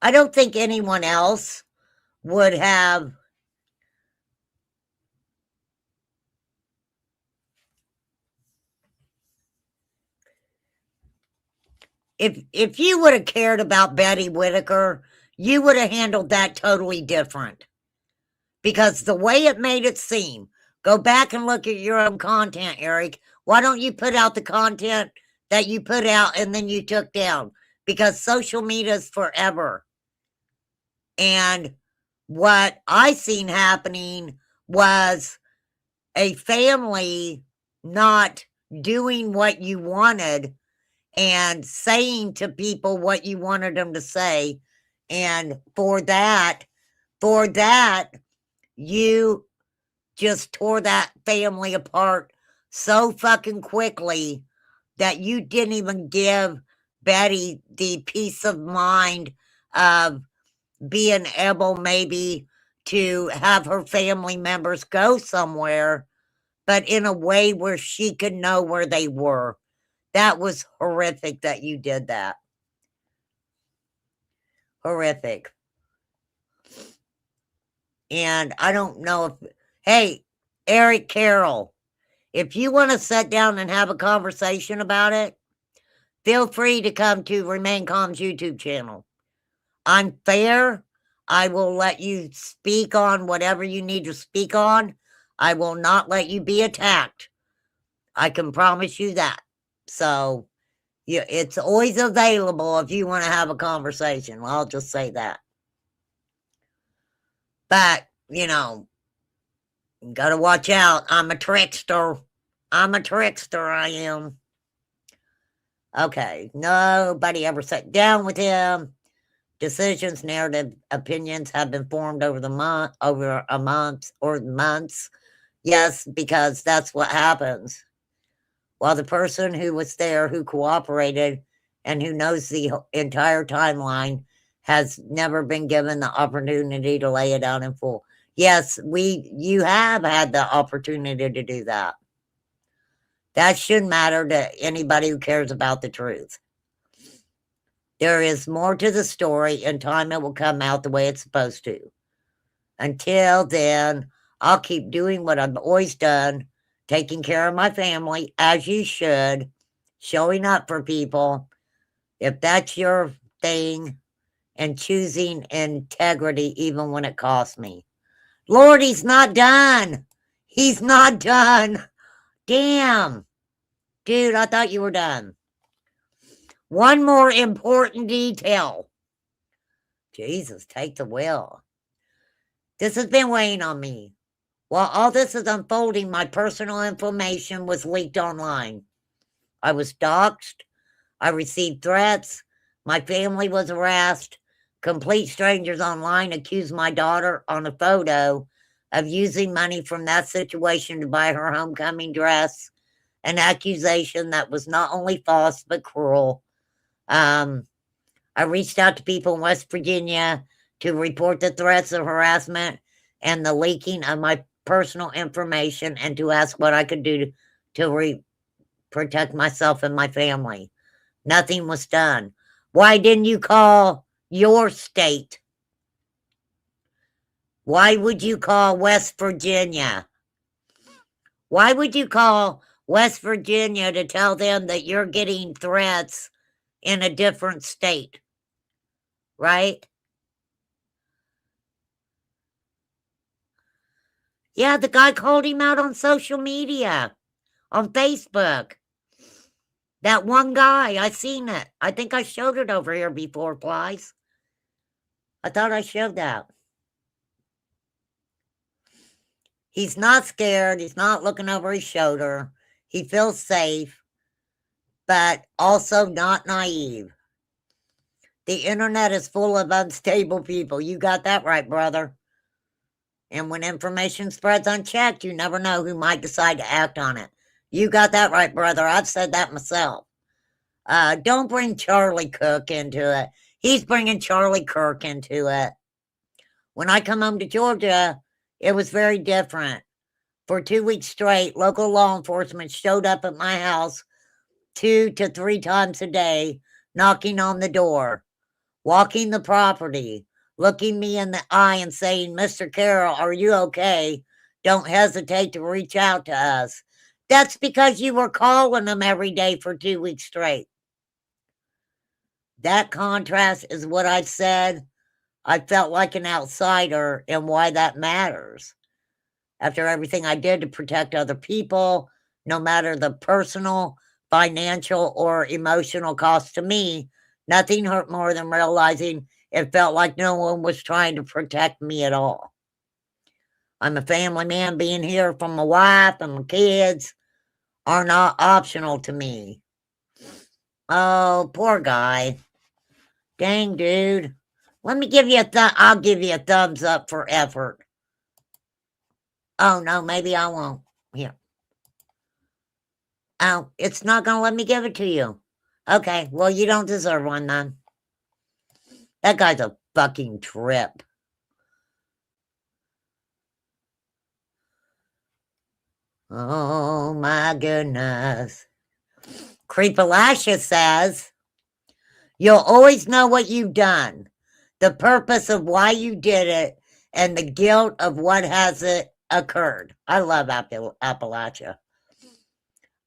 I don't think anyone else would have. If you would have cared about Betty Whitaker, you would have handled that totally different. Because the way it made it seem, go back and look at your own content, Eric. Why don't you put out the content that you put out and then you took down? Because social media is forever. And what I seen happening was a family not doing what you wanted and saying to people what you wanted them to say. And for that, you just tore that family apart so fucking quickly that you didn't even give Betty the peace of mind of being able maybe to have her family members go somewhere, but in a way where she could know where they were. That was horrific that you did that. Horrific. And I don't know if, hey, Eric Carroll, If you want to sit down and have a conversation about it, feel free to come to Remain Calm's YouTube channel. I'm fair. I will let you speak on whatever you need to speak on. I will not let you be attacked. I can promise you that. So yeah, it's always available if you want to have a conversation. I'll just say that. But, you know, you got to watch out. I'm a trickster. I'm a trickster, I am. Okay, nobody ever sat down with him. Decisions, narrative, opinions have been formed over a month or months. Yes, because that's what happens. While the person who was there, who cooperated, and who knows the entire timeline has never been given the opportunity to lay it out in full. Yes, you have had the opportunity to do that. That shouldn't matter to anybody who cares about the truth. There is more to the story. In time, it will come out the way it's supposed to. Until then, I'll keep doing what I've always done, taking care of my family, as you should, showing up for people, if that's your thing, and choosing integrity even when it costs me. Lord, he's not done. He's not done. Damn. Dude, I thought you were done. One more important detail. Jesus, take the wheel. This has been weighing on me. While all this is unfolding, my personal information was leaked online. I was doxxed. I received threats. My family was harassed. Complete strangers online accused my daughter on a photo of using money from that situation to buy her homecoming dress, an accusation that was not only false but cruel. I reached out to people in West Virginia to report the threats of harassment and the leaking of my personal information and to ask what I could do to protect myself and my family. Nothing was done. Why didn't you call your state? Why would you call West Virginia? Why would you call West Virginia to tell them that you're getting threats in a different state? Right? Yeah, the guy called him out on social media, on Facebook. That one guy, I seen it. I think I showed it over here before, Flies. I thought I showed that. He's not scared. He's not looking over his shoulder. He feels safe, but also not naive. The internet is full of unstable people. You got that right, brother. And when information spreads unchecked, you never know who might decide to act on it. You got that right, brother. I've said that myself. Don't bring Charlie Cook into it. He's bringing Charlie Kirk into it. When I come home to Georgia, it was very different. For 2 weeks straight, local law enforcement showed up at my house 2 to 3 times a day, knocking on the door, walking the property, looking me in the eye and saying, Mr. Carroll, are you okay? Don't hesitate to reach out to us. That's because you were calling them every day for 2 weeks straight. That contrast is what I said. I felt like an outsider and why that matters. After everything I did to protect other people, no matter the personal, financial, or emotional cost to me, nothing hurt more than realizing it felt like no one was trying to protect me at all. I'm a family man. Being here from my wife and my kids are not optional to me. Oh, poor guy. Dang, dude. Let me give you I'll give you a thumbs up for effort. Oh, no, maybe I won't. Here. Oh, it's not going to let me give it to you. Okay, well, you don't deserve one, then. That guy's a fucking trip. Oh, my goodness. Creepalasha says, you'll always know what you've done, the purpose of why you did it, and the guilt of what has it occurred. I love Appalachia.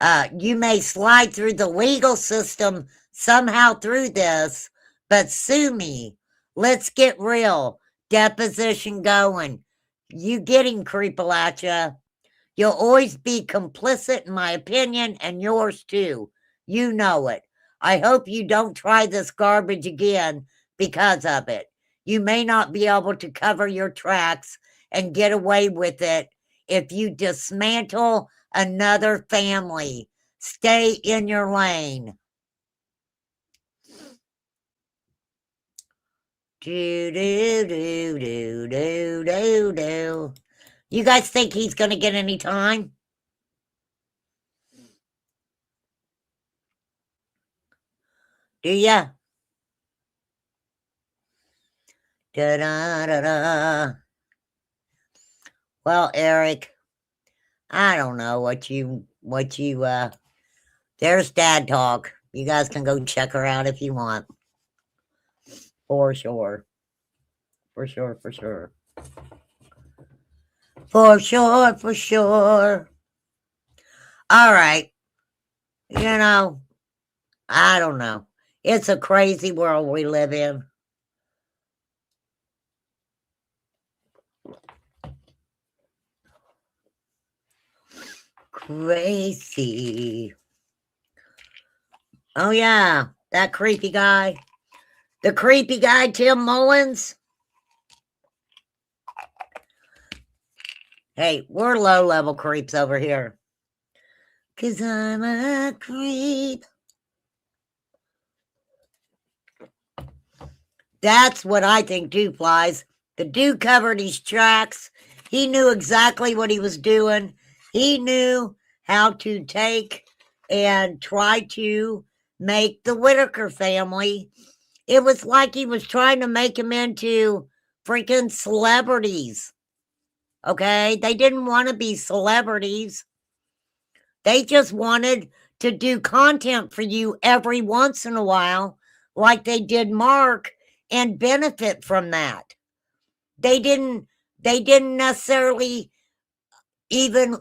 You may slide through the legal system somehow through this, but sue me. Let's get real. Deposition going. You getting Creepalachia. You'll always be complicit in my opinion and yours too. You know it. I hope you don't try this garbage again because of it. You may not be able to cover your tracks and get away with it if you dismantle another family. Stay in your lane. Do, do, do, do, do, do, do. You guys think he's going to get any time? Do ya? Da, da, da, da. Well, Eric, I don't know there's Dad Talk. You guys can go check her out if you want. For sure. For sure, for sure. For sure, for sure. All right. You know, I don't know. It's a crazy world we live in. Crazy. Oh, yeah. That creepy guy. The creepy guy, Tim Mullins. Hey, we're low-level creeps over here. 'Cause I'm a creep. That's what I think too, Flies. The dude covered his tracks. He knew exactly what he was doing. He knew how to take and try to make the Whitaker family. It was like he was trying to make them into freaking celebrities. Okay? They didn't want to be celebrities. They just wanted to do content for you every once in a while, like they did Mark, and benefit from that. They didn't necessarily even,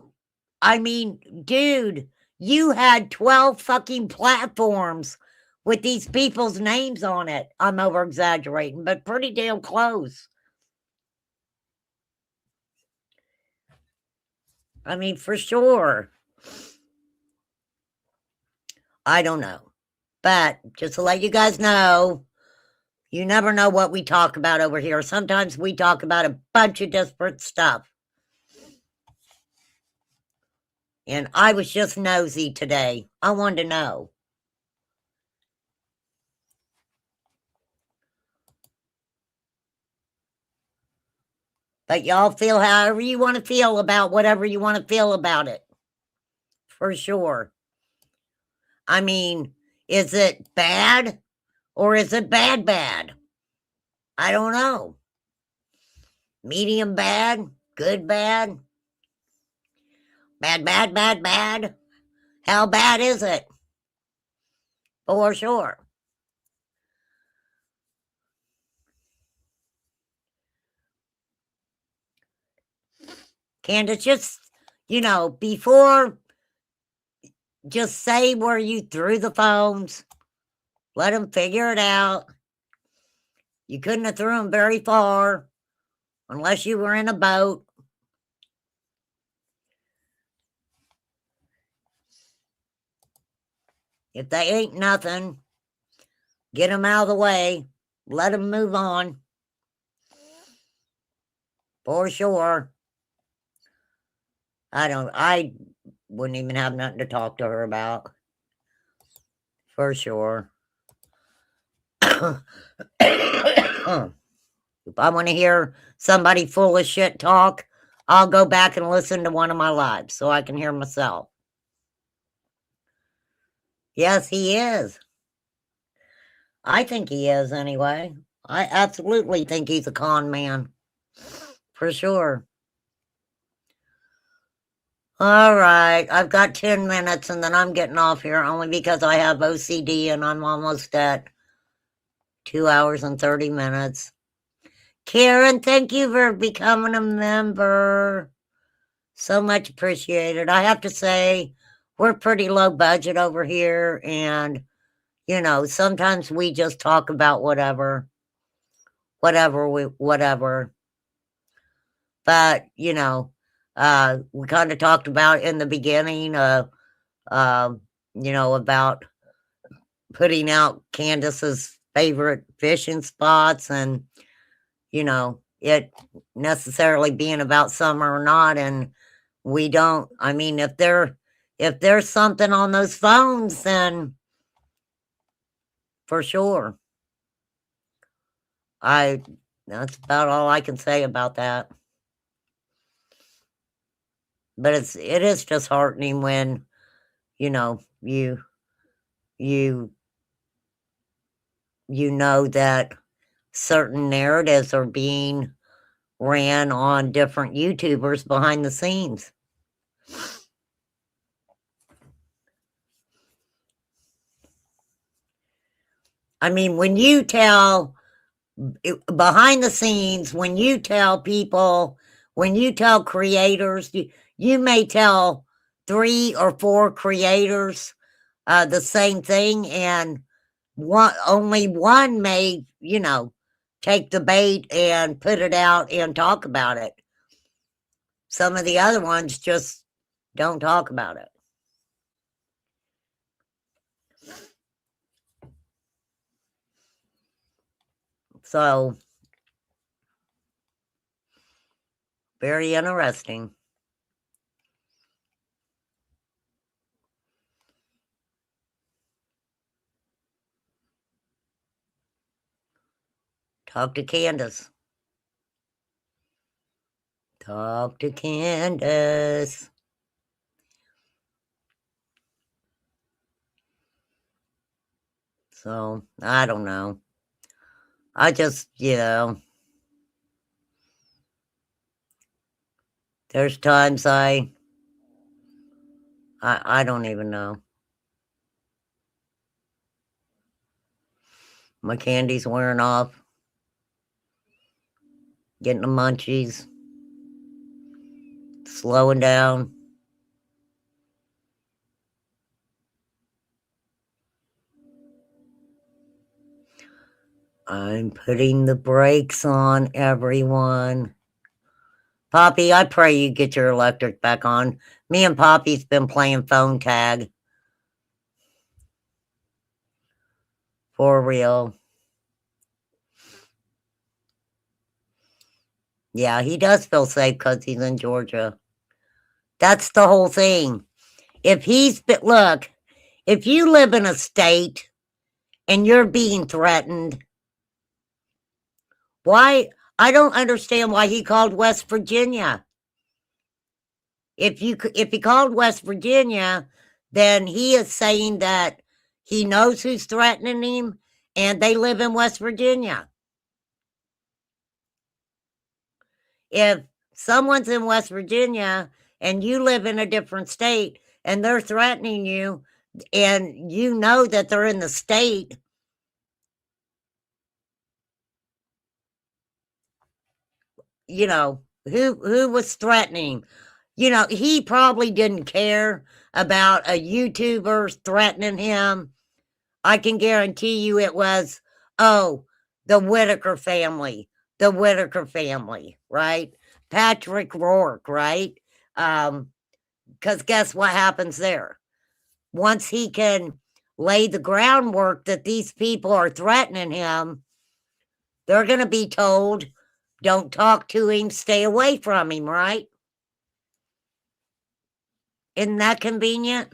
I mean, dude, you had 12 fucking platforms with these people's names on it. I'm over exaggerating, but pretty damn close. I mean, for sure. I don't know. But just to let you guys know, you never know what we talk about over here. Sometimes we talk about a bunch of different stuff. And I was just nosy today. I wanted to know. But y'all feel however you want to feel about whatever you want to feel about it. For sure. I mean, is it bad or is it bad? I don't know. Medium bad, good bad, bad. How bad is it? For sure. Candace, just, before, just say where you threw the phones. Let them figure it out. You couldn't have threw them very far unless you were in a boat. If they ain't nothing, get them out of the way. Let them move on. For sure. I wouldn't even have nothing to talk to her about. For sure. If I want to hear somebody full of shit talk, I'll go back and listen to one of my lives so I can hear myself. Yes, he is. I think he is anyway. I absolutely think he's a con man. For sure. All right. I've got 10 minutes and then I'm getting off here only because I have OCD and I'm almost at 2 hours and 30 minutes. Karen, thank you for becoming a member. So much appreciated. I have to say, we're pretty low budget over here, and you know, sometimes we just talk about whatever. But, you know, we kind of talked about in the beginning, you know, about putting out Candace's favorite fishing spots and, you know, it necessarily being about summer or not. And we don't, I mean, if there's something on those phones, then for sure. That's about all I can say about that. But it is disheartening when, you know, you know that certain narratives are being ran on different YouTubers behind the scenes. I mean, when you tell behind the scenes, when you tell people, when you tell creators, you may tell 3 or 4 creators the same thing, and only one may, you know, take the bait and put it out and talk about it. Some of the other ones just don't talk about it. So, very interesting. Talk to Candace. Talk to Candace. So, I don't know. I just, you know, there's times I don't even know. My candy's wearing off. Getting the munchies. Slowing down. I'm putting the brakes on, everyone. Poppy, I pray you get your electric back on. Me and Poppy's been playing phone tag. For real. Yeah, he does feel safe because he's in Georgia. That's the whole thing. If look, if you live in a state and you're being threatened, why? I don't understand why he called West Virginia. If he called West Virginia, then he is saying that he knows who's threatening him and they live in West Virginia. If someone's in West Virginia and you live in a different state and they're threatening you and you know that they're in the state, you know, who was threatening? You know, he probably didn't care about a YouTuber threatening him. I can guarantee you it was, oh, the Whitaker family, right? Patrick Rourke, right? Because guess what happens there? Once he can lay the groundwork that these people are threatening him, they're going to be told, don't talk to him, stay away from him, right? Isn't that convenient?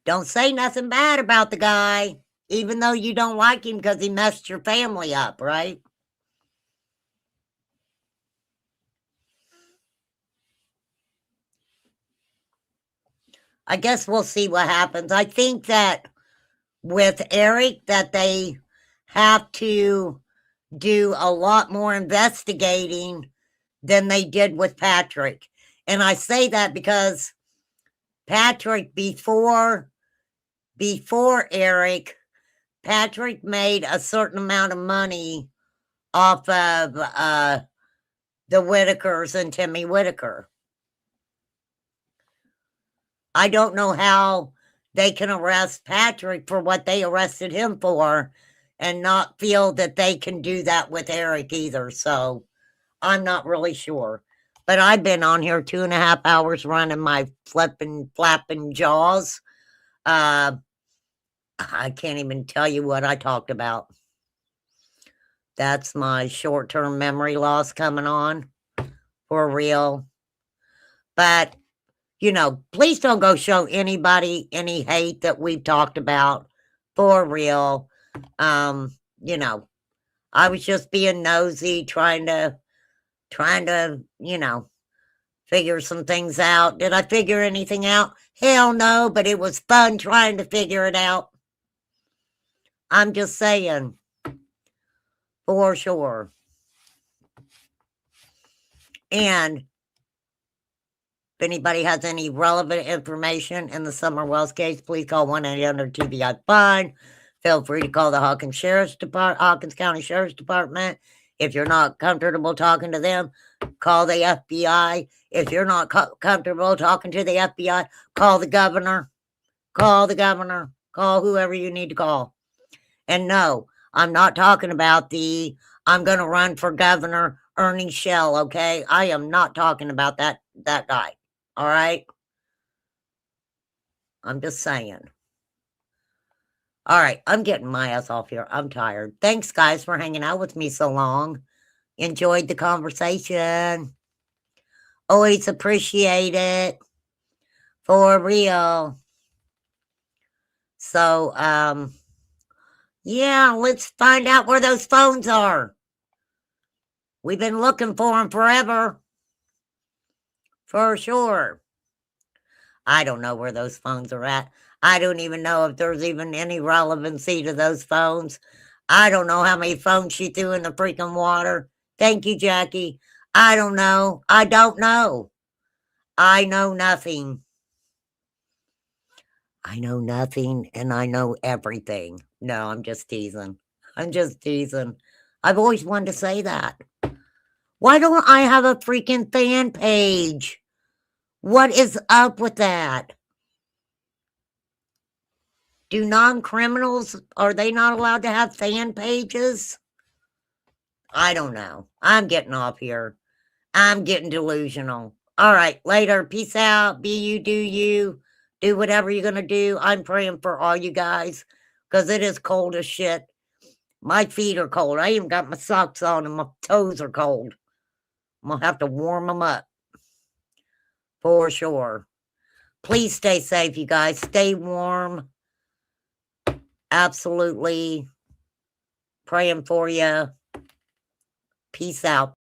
Don't say nothing bad about the guy, even though you don't like him because he messed your family up, right? I guess we'll see what happens. I think that with Eric that they have to do a lot more investigating than they did with Patrick. And I say that because Patrick, before Eric, Patrick made a certain amount of money off of the Whitakers and Timmy Whitaker. I don't know how they can arrest Patrick for what they arrested him for and not feel that they can do that with Eric either. So I'm not really sure. But I've been on here 2.5 hours running my flapping jaws. I can't even tell you what I talked about. That's my short-term memory loss coming on. For real. But, you know, please don't go show anybody any hate that we've talked about. For real. You know, I was just being nosy, trying to, you know, figure some things out. Did I figure anything out? Hell no, but it was fun trying to figure it out. I'm just saying. For sure. And if anybody has any relevant information in the Summer Wells case, please call 1-800-TBI-FIND. Feel free to call the Hawkins County Sheriff's Department. If you're not comfortable talking to them, call the FBI. If you're not comfortable talking to the FBI, call the governor. Call the governor. Call whoever you need to call. And no, I'm not talking about I'm going to run for governor Ernie Shell, okay? I am not talking about that guy, all right? I'm just saying. All right, I'm getting my ass off here. I'm tired. Thanks, guys, for hanging out with me so long. Enjoyed the conversation. Always appreciate it. For real. So, yeah, let's find out where those phones are. We've been looking for them forever. For sure. I don't know where those phones are at. I don't even know if there's even any relevancy to those phones. I don't know how many phones she threw in the freaking water. Thank you, Jackie. I don't know. I don't know. I know nothing. I know nothing and I know everything. No, I'm just teasing. I'm just teasing. I've always wanted to say that. Why don't I have a freaking fan page? What is up with that? Do non-criminals, are they not allowed to have fan pages? I don't know. I'm getting off here. I'm getting delusional. All right, later. Peace out. Be you, do you. Do whatever you're going to do. I'm praying for all you guys because it is cold as shit. My feet are cold. I even got my socks on and my toes are cold. I'm going to have to warm them up. For sure. Please stay safe, you guys. Stay warm. Absolutely praying for you. Peace out.